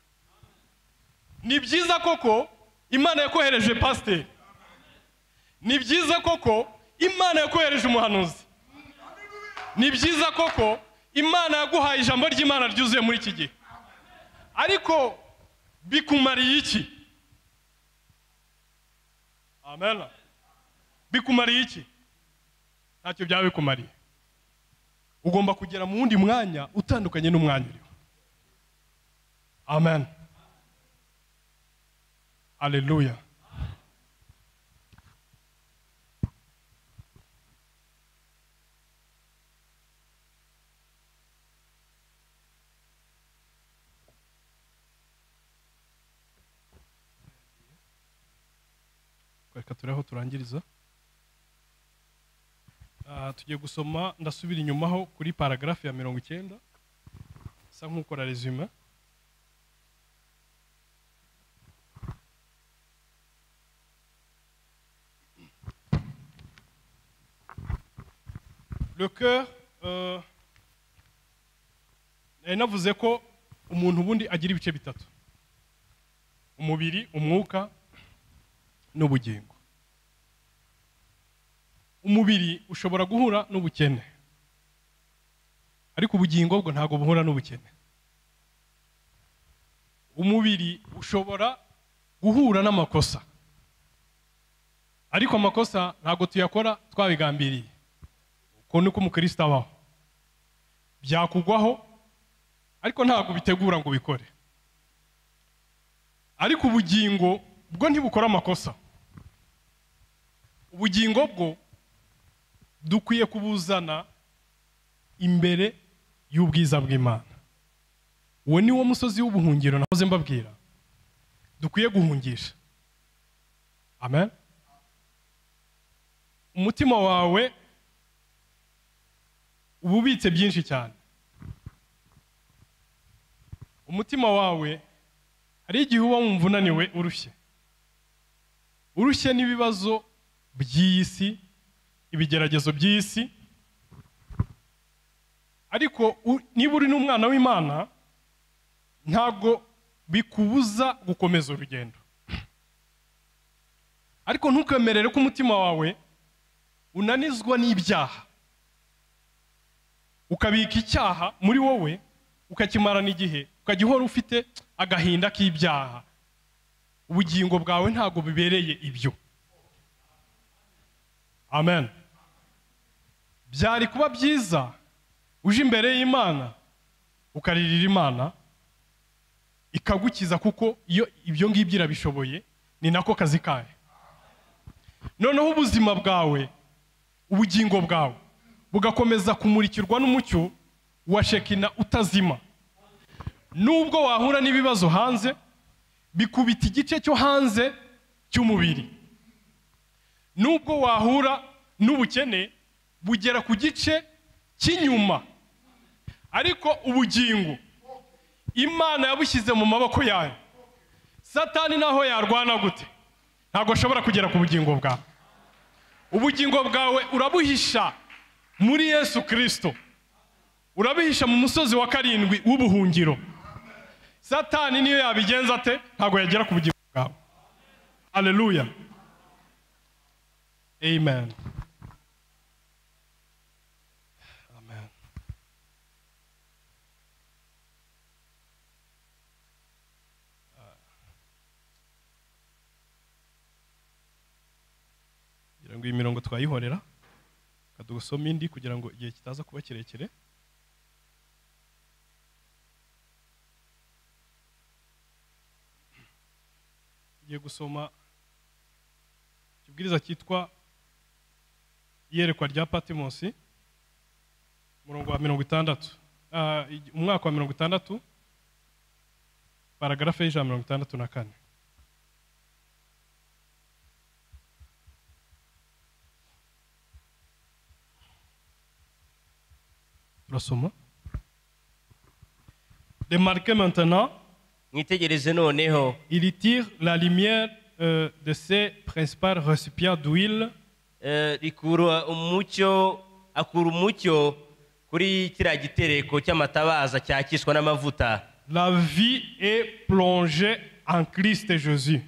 Ni byiza koko Imana yakohereje pastor. Ni byiza koko Imana yakohereje umuhanuzi. Ni byiza koko Imana yaguhaye ijambo ry'Imana ryuzuye muri iki gihe. Ariko bikumariye iki? Amen. Bikumariye iki? Ntacyo byaba bikumariye. Ugomba kugera mu wundi mwanya utandukanye n'umwanya uriho. Amen. Haleluya. Reka tureho turangiriza. Tugiye gusoma, ndasubira inyumaho kuri paragraphe ya 90. Sa nk'ukora resume. Le cœur, navuze ko umuntu ubundi agira ibice bitatu: umubiri, umwuka n'ubugingo. Umubiri ushobora guhura n'ubukene, ariko ubugingo bwo ntago buhura n'ubukene. Umubiri ushobora guhura n'amakosa, ariko amakosa ntago tuyakora twabigambiriye. Uko niko umukristo abaho. Byakugwaho ariko ntago bitegura ngo bikore. Ariko ubugingo bwo ntibukora amakosa. Ubugingo bwo dukwiye kubuzana imbere y'ubwiza bw'Imana. Uwo ni wo musozi w'ubuhungiro nahoze mbabwira dukwiye guhungisha. Amen. Umutima wawe ububitse byinshi cyane. Umutima wawe hari igihe uba wumva unaniwe, urushye n'ibibazo by'isi, ibigeragezo by'isi. Ariko niba uri n'umwana w'Imana ntago bikubuza gukomeza urugendo. Ariko ntukemerere ko umutima wawe unanizwa n'ibyaha, ukabika icyaha muri wowe ukakimarana igihe, ukagihora ufite agahinda k'ibyaha. Ubugingo bwawe ntago bibereye ibyo. Amen. Byari kuba byiza uje imbere y'Imana ukaririra Imana ikagukiza, kuko iyo ibyo ngibyo irabishoboye, ni nako kazi kayo. Noneho ubuzima bwawe, ubugingo bwawe bugakomeza kumurikirwa n'umucyo wa Shekina utazima. Nubwo wahura n'ibibazo hanze, bikubita igice cyo hanze cy'umubiri. Nubwo wahura n'ubukene, bugera ku gice cy'inyuma. Ariko ubugingo Imana yabushyize mu maboko yayo. Satani naho yarwana gute ntago ashobora kugera ku bugingo bwawe. Ubugingo bwawe urabuhisha muri Yesu Kristo, urabihisha mu musozi wa 7 w'ubuhungiro. Satani niyo yabigenza ate ntago yagera ku bugingo bwawe. Haleluya. Amen. Amen. Kugira ngo iyi mirongo twayihorera, kadusoma indi kugira ngo igihe kitaza kuba kirekire. Igiye gusoma ikibwiriza cyitwa Iyerekwa rya Patimosi, umurongo wa 60, umwaka wa 60, paragrafe y'ijana 64. Remarquez maintenant, il tire la lumière de ses principaux récipients d'huile. Akura umucyo kuri kiriya gitereko cy'amatabaza cyakishwa n'amavuta. La vie est plongée en Christ Jésus.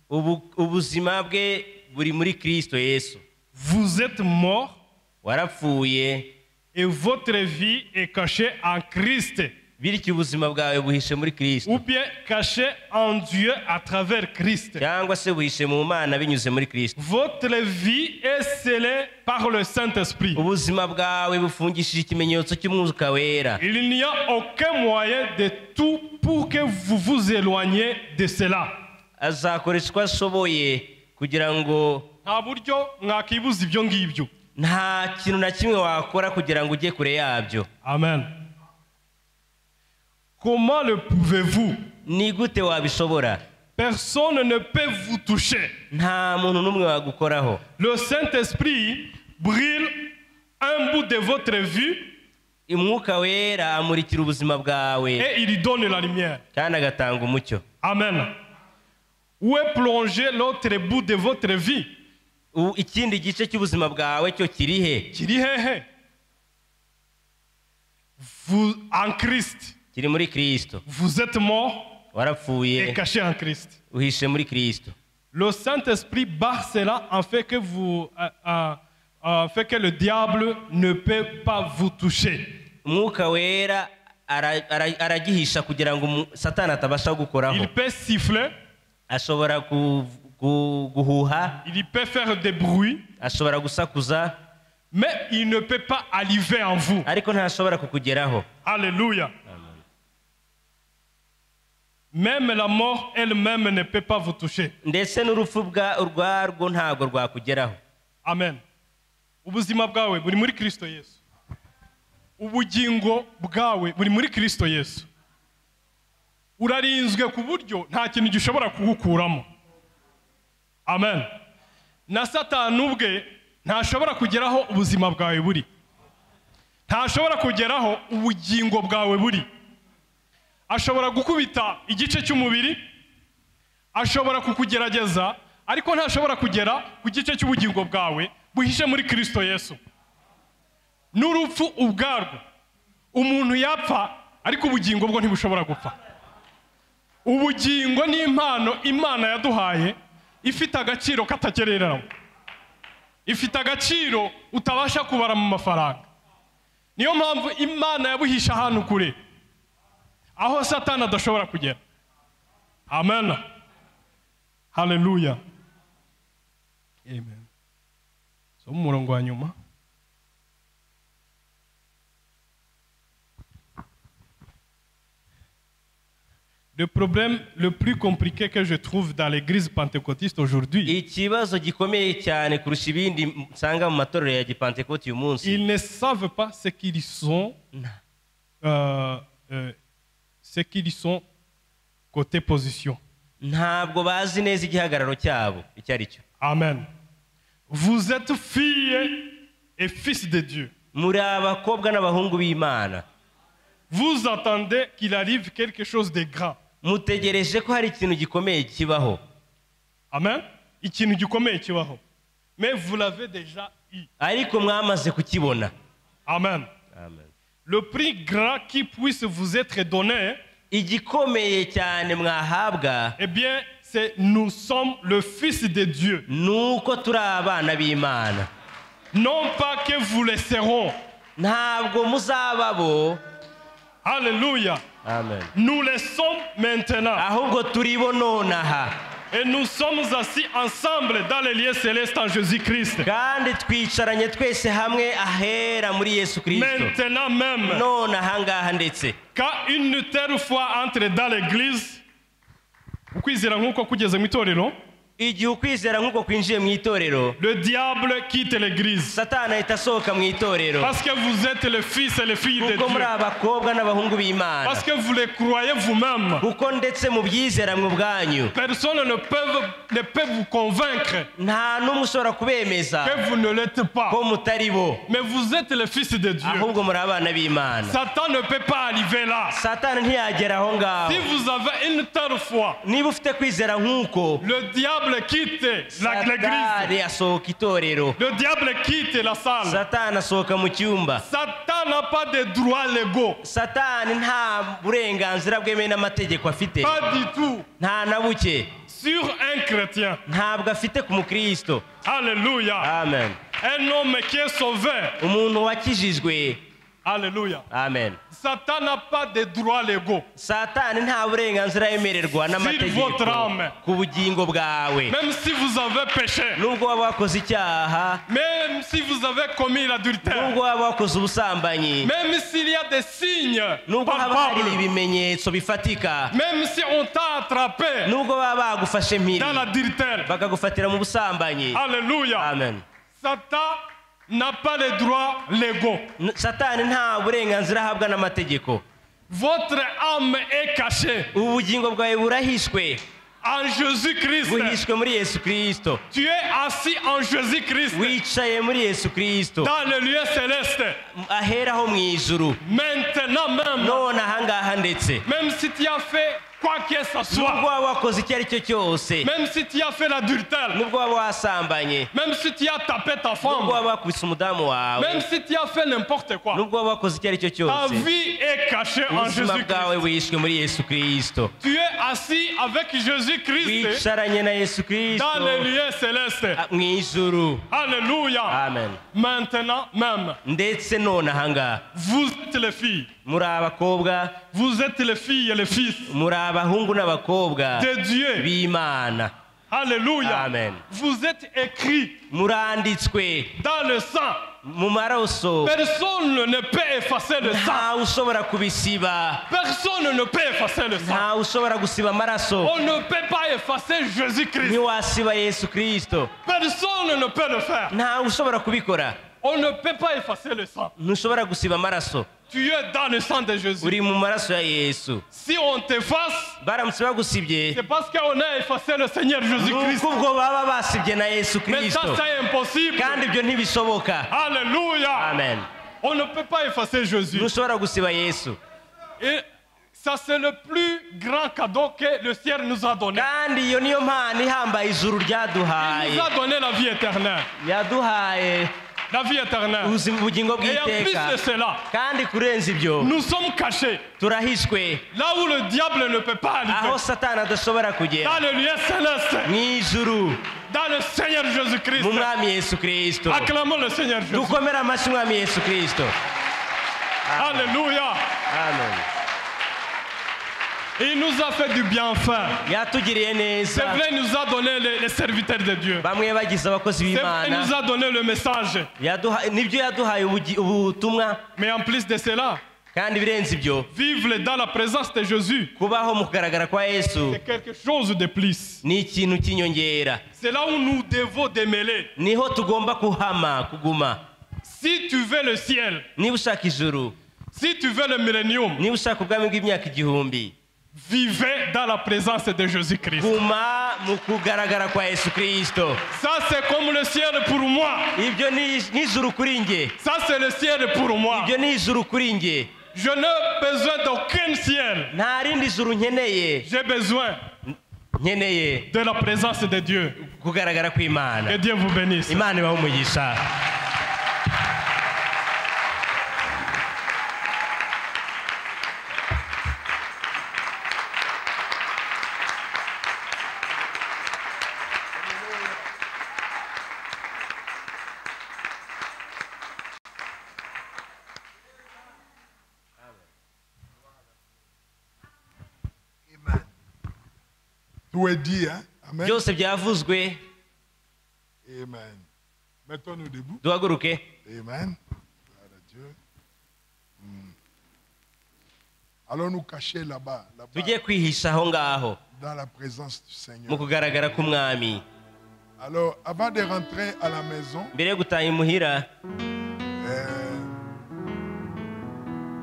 Ubuzima bwe buri muri Kristo Yesu. Vous êtes mort. Warapfuye. Et votre vie est cachée en Christ. Bityo ubuzima bwawe buhishe muri Kristo. Ou bien caché en Dieu à travers Christ. Cyangwa se buhishe mu Mana binyuze muri Kristo. Votre vie est scellée par le Saint-Esprit. Ubuzima bwawe bufungishije ikimenyetso cy'Umwuka Wera. Il n'y a aucun moyen de tout pour que vous vous éloigniez de cela. Azakoreshwa ashoboye kugira ngo nta buryo mwakibuza ibyo ngibyo. Nta kintu na kimwe wakora kugira ngo ujye kure yabyo. Amen. Comment le pouvez-vous? Ni gute wabishobora? Personne ne peut vous toucher. Nta muntu n'umwe wagukoraho. Le Saint-Esprit brille un bout de votre vie. Umwuka Wera amurikira ubuzima bwawe. Et il donne la lumière. Kandi agatanga umucyo. Amen. Où est plongé l'autre bout de votre vie? Ikindi gice cy'ubuzima bwawe cyo kirihe? Kiri hehe? Vous en Christ. Kiri muri Kristo. Vous êtes mort. Warapfuye. Et caché en Christ. Uhishe muri Kristo. Le Saint-Esprit barre cela en fait que fait que le diable ne peut pas vous toucher. Umwuka Wera aragihisha kugira ngo Satani atabasha gukoraho. Il peut siffler. Ashobora guhuha. Il peut faire des bruits. Ashobora gusakuza. Mais il ne peut pas arriver en vous. Ariko ntashobora kukugeraho. Alléluia. Même la mort elle-même ne peut pas vous toucher. Ndetse n'urupfu urwarwo ntago rwakugeraho. Amen. Ubuzima bwawe buri muri Kristo Yesu. Ubugingo bwawe buri muri Kristo Yesu. Urarinzwe ku buryo nta kintu gishobora kugukuramo. Amen. Na Satani ubwe ntashobora kugeraho ubuzima bwawe buri. Ntashobora kugeraho ubugingo bwawe buri. Ashobora gukubita igice cy'umubiri, ashobora kukugerageza, ariko ntashobora kugera ku gice cy'ubugingo bwawe buhishe muri Kristo Yesu. N'urupfu ubwarwo umuntu yapfa, ariko ubugingo bwo ntibushobora gupfa. Ubugingo ni impano Imana yaduhaye, ifite agaciro katagereranywa. Ifite agaciro utabasha kubara mu mafaranga. Niyo mpamvu Imana yabuhisha ahantu kure, aho Satani adashobora kugera. Amen. Hallelujah. Amen. So umurongo wa nyuma. Le problème le plus compliqué que je trouve dans l'église pentecôtiste aujourd'hui, ikibazo gikomeye cyane kurusha ibindi nsanga mu matorero ya Gipentekote uyu munsi, ils ne savent pas ce qu'ils sont côté position. Ntabwo bazi neza igihagararo cyabo icyo ari cyo. Amen. Vous êtes filles et fils de Dieu. Muri abakobwa n'abahungu b'Imana. Vous attendez qu'il arrive quelque chose de grand. Mutegereje ko hari ikintu gikomeye kibaho. Amen. Ikintu gikomeye kibaho. Mais vous l'avez déjà eu. Ariko mwamaze kukibona. Amen. Amen. Le prix grand qui puisse vous être donné, igikomeye cyane mwahabwa, eh bien, c'est nous sommes le fils de Dieu. Nuko turi abana b'Imana. Non pas que vous le serons. Ntabwo muzababo. Alléluia. Amen. Nous le sommes maintenant. Ahubwo turibo nonaha. Et nous sommes assis ensemble dans les lieux célestes en Jésus-Christ. Kandi twicaranye twese hamwe ahera muri Yesu Kristo. Maintenant même. Nonaha ngaha ndetse. Quand une telle foi entre dans l'église, ukwizera nk'uko kugeze mu itorero, igihe ukwizera nk'uko kwinjiye mu itorero, le diable quitte l'église. Satani ahita asohoka mu itorero. Parce que vous êtes les fils et les filles de kuko muri Dieu. abakobwa n'abahungu b'Imana. Parce que vous les croyez vous-même. kuko ndetse mu byizera mwe ubwanyu Personne ne peut vous convaincre nta n'umwe ushobora kubemeza que vous ne l'êtes pas. ko mutari bo, Mais vous êtes les fils de Dieu. ahubwo muri abana b'Imana. Satan ne peut pas arriver là. Satani ntiyagera aho ngaho. Si vous avez une telle foi, niba ufite kwizera nk'uko, le diable quitte l'église. Satani asohoka itorero, Le diable quitte la salle. Satani asohoka mu cyumba. Satan n'a pas de droits légaux. Satani nta burenganzira bwemewe n'amategeko afite, Pas du tout. nta na buke, Sur un chrétien. ntabwo afite ku mukristo. Alléluia. Amen. Un homme qui est sauvé. umuntu wakijijwe. Alléluia. Amen. Satan n'a pas de droits légaux. Satani nta burenganzira yemererwa n'amategeko votre âme. ku bugingo bwawe. Même si vous avez péché. nubwo waba wakoze icyaha, Même si vous avez commis l'adultère. nubwo waba wakoze ubusambanyi, Même s'il y a des signes nubwo haba hari palpables. ibimenyetso bifatika, Même si on t'a attrapé nubwo baba bagufashe mpiri dans l'adultère. bakagufatira mu busambanyi. Alléluia. Amen. Satan n'a pas les droits légaux. Satani nta burenganzira ahabwa n'amategeko. Votre âme est cachée ubugingo bwawe burahishwe, en Jésus-Christ. buhishwe muri Yesu Kristo. Tu es assis en Jésus-Christ wicaye muri Yesu Kristo, dans le lieu céleste. ahera ho mu ijuru. Maintenant même, none ahangaha ndetse, même si tu as fait quoi que ce nubwo soit, waba wakoze icyo ari cyo cyose, même si tu as fait l'adultère, nubwo waba wasambanye, même si tu as tapé ta nubwo femme, waba wakubise umudamu wawe, même si tu as fait n'importe quoi, nubwo waba wakoze icyo ari cyo ta cyose, vie est cachée en ubuzima Jésus-Christ. bwawe buhishwe muri Yesu Kristo. Tu es assis avec Jésus-Christ wicaranye na Yesu Kristo dans le lieu céleste. mu ijuru. Alléluia. Amen. Maintenant même, ndetse none ahangaha vous êtes les filles, muri abakobwa, vous êtes les filles et les fils muri abahungu n'abakobwa de Dieu. b'Imana. Alléluia. Amen. Vous êtes écrits muranditswe dans le sang. mu maraso, Personne ne peut effacer le sang. ntawe ushobora kubisiba, Personne ne peut effacer le sang. ntawe ushobora gusiba amaraso. On ne peut pas effacer Jésus-Christ. ntiwasiba Yesu Kristo, Personne ne peut le faire. ntawe ushobora kubikora. On ne peut pas effacer le sang. ntushobora gusiba amaraso, Tu es dans le sang de Jésus. uri mu maraso ya Yesu. Si on t'efface, baramutse bagusibye, c'est parce qu'on a effacé le Seigneur Jésus-Christ. nuko ubwo baba basibye na Yesu Mais ça, Kristo, c'est impossible. kandi ibyo ntibishoboka. Alléluia. Amen. On ne peut pas effacer Jésus. ntushobora gusiba Yesu, Et ça, c'est le plus grand cadeau que le ciel nous a donné. kandi iyo niyo mpano ihambaye ijuru Il ryaduhaye. nous a donné la vie éternelle. yaduhaye La vie éternelle. ubugingo Et en plus bw'iteka, de cela, kandi kurenza ibyo nous sommes cachés turahishwe là où le diable ne peut pas aho arriver. Satani adashobora kugera, Dans le lieu céleste, mu ijuru dans le Seigneur Jésus-Christ. mu mwami Yesu Kristo. Acclamons le Seigneur Jésus. dukomere amashyi umwami Yesu Kristo. Alléluia. Amen. Il nous a fait du bienfait. yatugiriye C'est neza, vrai, il nous a donné les serviteurs de Dieu. bamwe bagize abakozi C'est vrai, il b'Imana, nous a donné le message. nibyo yaduhaye ubutumwa, Mais en plus de cela, kandi birenze ibyo, vivre dans la présence de Jésus, kubaho mu kugaragara kwa Yesu c'est quelque chose de plus. ni ikintu cy'inyongera. C'est là où nous devons démêler. niho tugomba kuguma. Si tu veux le ciel, niba ushaka ijuru, si tu veux le millénium, niba ushaka ubwami bw'imyaka igihumbi, vivez dans la présence de Jésus-Christ. guma mu kugaragara kwa Yesu Kristo. Ça, c'est comme le ciel pour moi. ibyo ni ijuru kuri nge, Ça, c'est le ciel pour moi. ibyo ni ijuru kuri nge. Je n'ai besoin d'aucun ciel. nta rindi juru nkeneye, J'ai besoin nkeneye de la présence de Dieu. kugaragara kw'Imana. Que Dieu vous bénisse. Imana ibahe umugisha. Tout est dit, hein? Amen. byose byavuzwe, Amen. Mettons-nous debout. duhaguruke. Amen. Gloire à Dieu. Allons nous cacher là-bas, tujye kwihisha aho ngaho dans la présence du Seigneur. mu kugaragara k'umwami. Alors, avant de rentrer à la maison, mbere yo gutaha imuhira,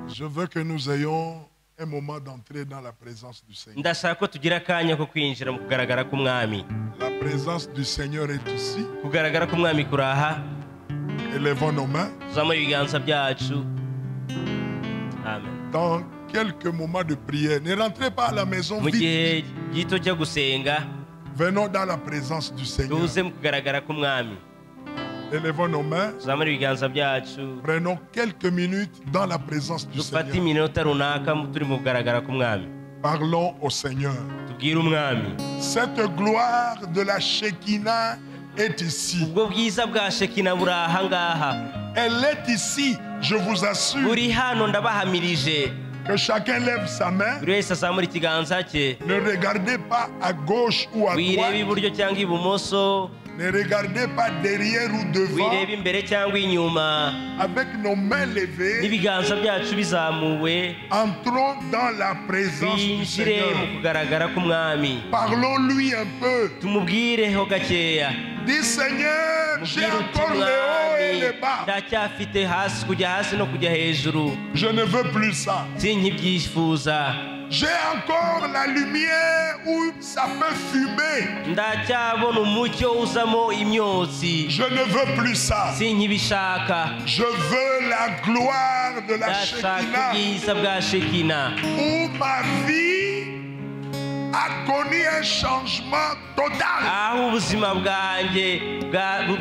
je veux que nous ayons un moment d'entrer dans la présence du Seigneur. ndashaka ko tugira akanya ko kwinjira mu kugaragara k'umwami. La présence du Seigneur est ici. kugaragara k'umwami kuraha. Élevons nos mains. tuzamure ibiganza byacu. Amen. Dans quelques moments de prière, ne rentrez pas à la maison mu vite. gihe gito cyo gusenga, Venons dans la présence du Seigneur. tuze mu kugaragara k'umwami. Élevons nos mains. tuzamure ibiganza byacu. Prenons quelques minutes dans la présence du dufate Seigneur. iminota runaka turi mu kugaragara k'umwami. Parlons au Seigneur. tubwire umwami. Cette gloire de la Shekinah est ici. ubwo bwiza bwa shekina buri aha ngaha. Elle est ici, je vous assure. buri hano ndabahamirije. Que chacun lève sa main. buri wese azamura ikiganza cye. Ne regardez pas à gauche ou à wirebe droite. iburyo cyangwa ibumoso. Ne regardez pas derrière ou devant. wirebe imbere cyangwa inyuma. Avec nos mains levées, n'ibiganza byacu bizamuwe. entrons dans la présence du twinjire mu Seigneur. kugaragara k'umwami. Parlons-lui un peu. tumubwireho gakeya. Dis Seigneur, j'ai mubwire uti encore le haut et le mwami, bas. ndacyafite hasi kujya hasi no kujya hejuru. Je ne veux plus ça. sinkibyifuza. J'ai encore la lumière où ça peut fumer. ndacyabona umucyo uzamo imyotsi. Je ne veux plus ça. sinkibishaka. Je veux la gloire de la ndashaka Shekinah ubwiza bwa shekina. où ma vie a connu un changement total. aho ubuzima bwanjye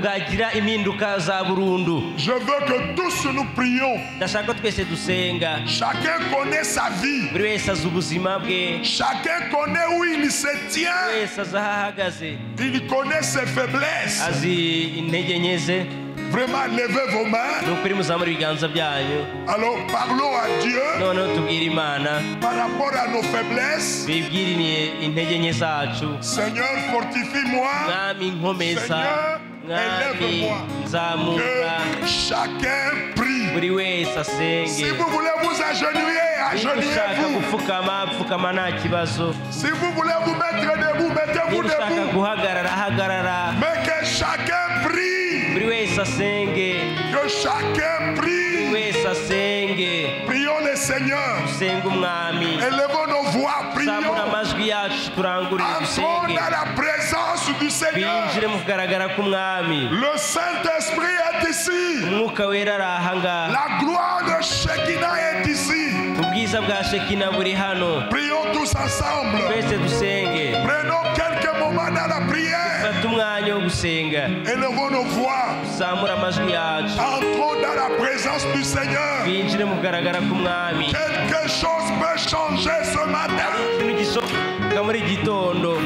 bwagira impinduka za burundu. Je veux que tous nous prions. ndashaka ko twese dusenga. Chacun connaît sa vie. buri wese azi ubuzima bwe. Chacun connaît où il se buri tient. wese azi aho ahagaze. Il connaît ses faiblesses. azi intege nke ze. Vraiment, levez vos mains. ni ukuri muzamura ibiganza byanyu. Alors parlons à Dieu noneho tubwire imana. par rapport à nos faiblesses. bibwiriniye intege nke zacu. Seigneur, fortifie-moi. mwami nkomeza. Seigneur, mwami élève-moi. nzamura. Que chacun prie. buri wese Si asenge. vous voulez vous agenouiller, niba ushaka agenouillez-vous. gupfukama pfukama nta kibazo. Si vous voulez vous mettre debout, mettez-vous niba ushaka debout. guhagarara hagarara. Mais que chacun prie. buri wese asenge. Que chacun buri prie. wese asenge. Prions le Seigneur. dusenga umwami. Élevons nos voix, zamura prions. amajwi yacu turangurire Entrons dusenge. dans la présence du Seigneur. twinjire mu kugaragara k'umwami. Le Saint-Esprit est ici. umwuka wera ari aha ngaha. La gloire de Shekinah est ici. ubwiza bwa shekina buri hano. Prions tous ensemble. twese dusenge. Prenons quelques moments dans la prière. fata umwanya wo gusenga. Élevons nos voix. zamura amajwi yacu. Entrons dans la présence du Seigneur. twinjire mu kugaragara k'umwami. Quelque chose peut changer ce matin. ikintu gisohoka muri gitondo.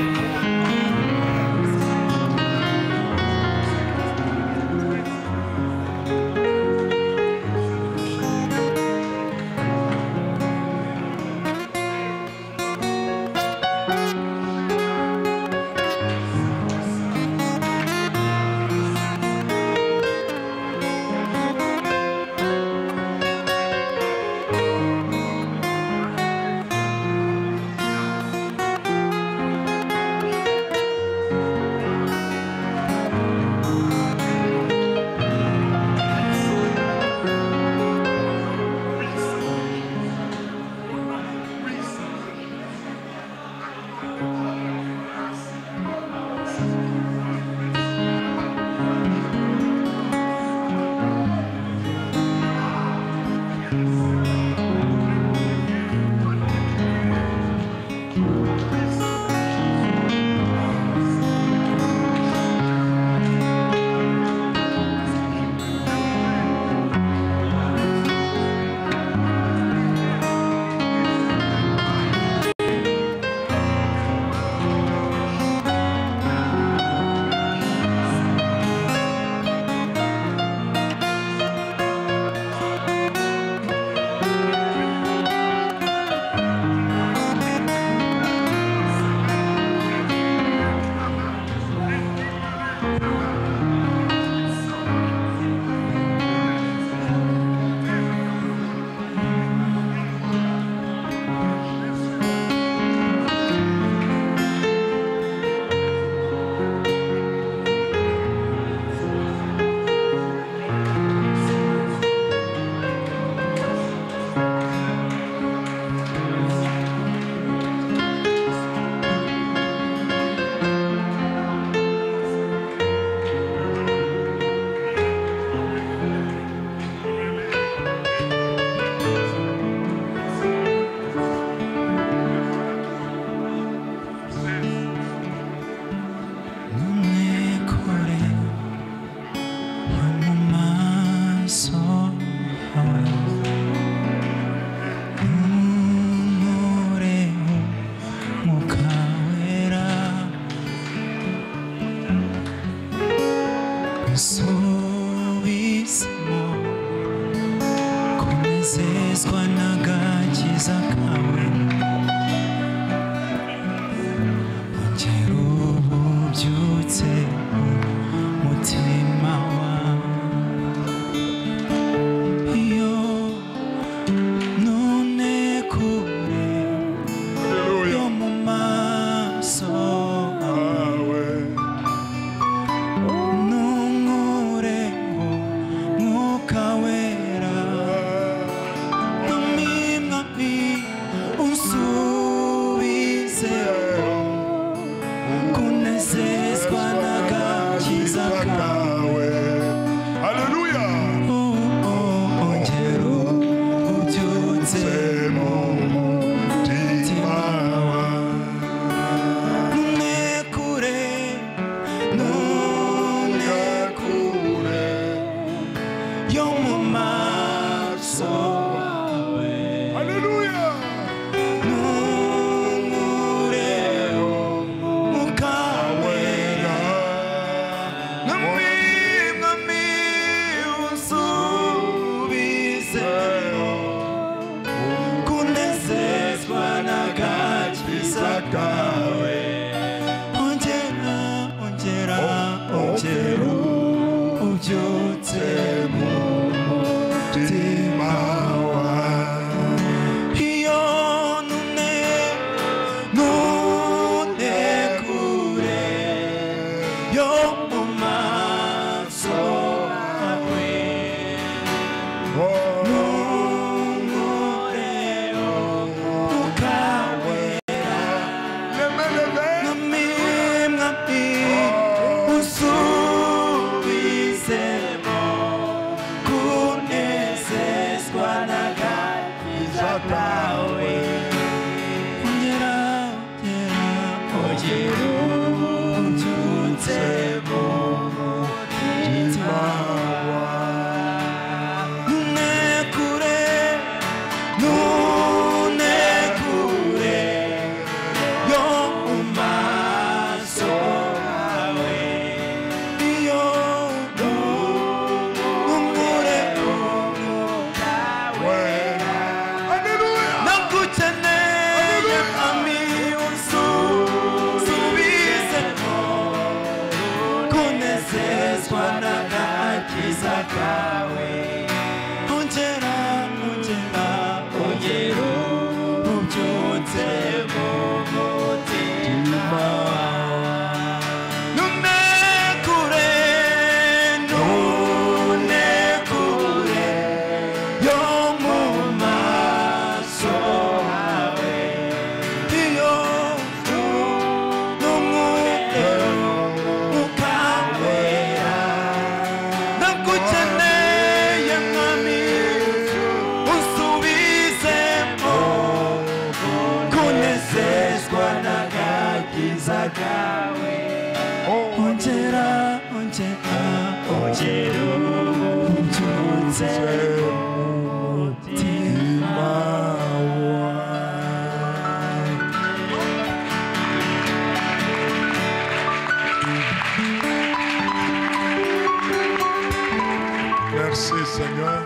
Merci Seigneur.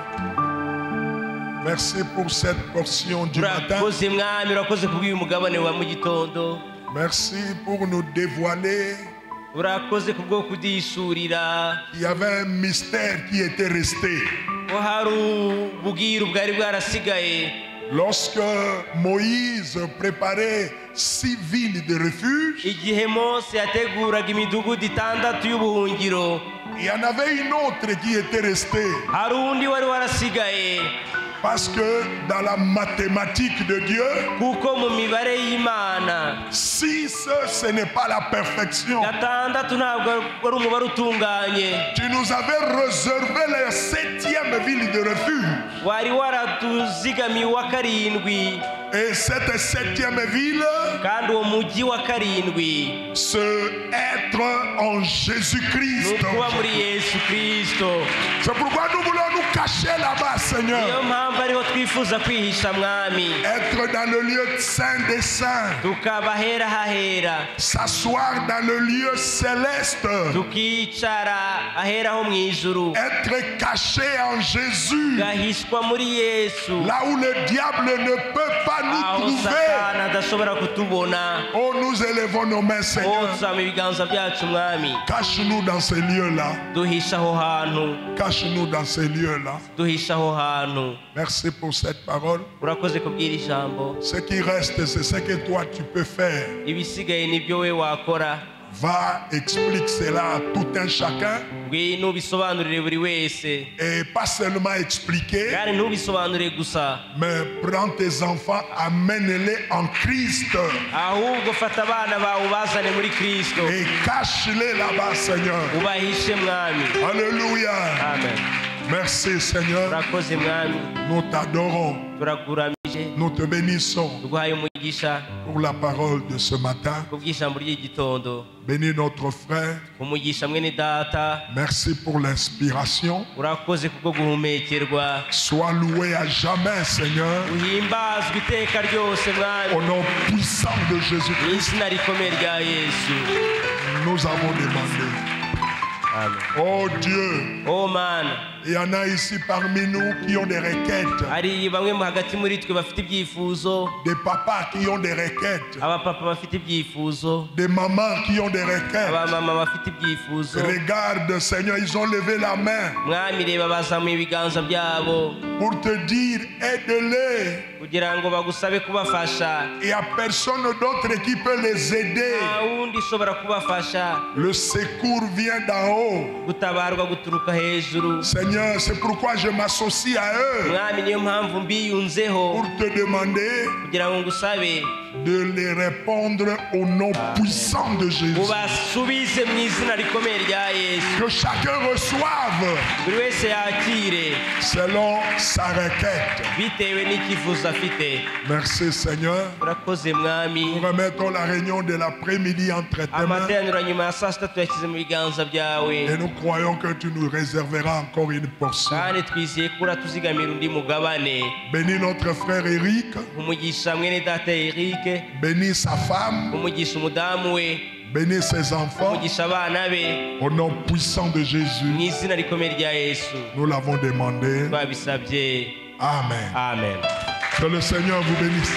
Merci pour cette portion du matin. Merci pour nous dévoiler qu'il y avait un mystère qui était resté. Lorsque Moïse préparait 6 villes de refuge, il y en avait une autre qui était restée. Parce que dans la mathématique de Dieu, 6 ce n'est pas la perfection. Tu nous avais réservé la 7e ville de refuge. Et cette 7e ville, c'est être en Jésus-Christ. C'est pourquoi nous voulons nous cacher là-bas, Seigneur. Être dans le lieu saint des saints. S'asseoir dans le lieu céleste. Être caché en Jésus. Là où le diable ne peut pas nous trouver. Oh, nous élevons nos mains, Seigneur. Cache-nous dans ces lieux-là. Cache-nous dans ces lieux-là. Merci pour cette parole. Ce qui reste, c'est ce que toi tu peux faire. Va, explique cela à tout un chacun. Et pas seulement expliquer, mais prends tes enfants, amène-les en Christ. Et cache-les là-bas, Seigneur. Alléluia. Amen. Merci, Seigneur. Nous t'adorons. Nous te bénissons pour la parole de ce matin. Bénis notre frère. Merci pour l'inspiration. Sois loué à jamais, Seigneur. Au nom puissant de Jésus-Christ, nous avons demandé. Amen. Oh Dieu, oh man. Il y en a ici parmi nous qui ont des requêtes. Des papas qui ont des requêtes. Des mamans qui ont des requêtes. Regarde, Seigneur, ils ont levé la main pour te dire, aide-les. Il n'y a personne d'autre qui peut les aider. Le secours vient d'en haut. Seigneur, c'est pourquoi je m'associe à eux pour te demander de les répondre au nom puissant de Jésus. Que chacun reçoive selon sa requête. Merci Seigneur. Nous remettons la réunion de l'après-midi entre tes mains. Et nous croyons que tu nous réserveras encore une portion. Bénis notre frère Eric. Bénis sa femme. Bénis ses enfants. Au nom puissant de Jésus. Nous l'avons demandé. Amen. Amen. Que le Seigneur vous bénisse.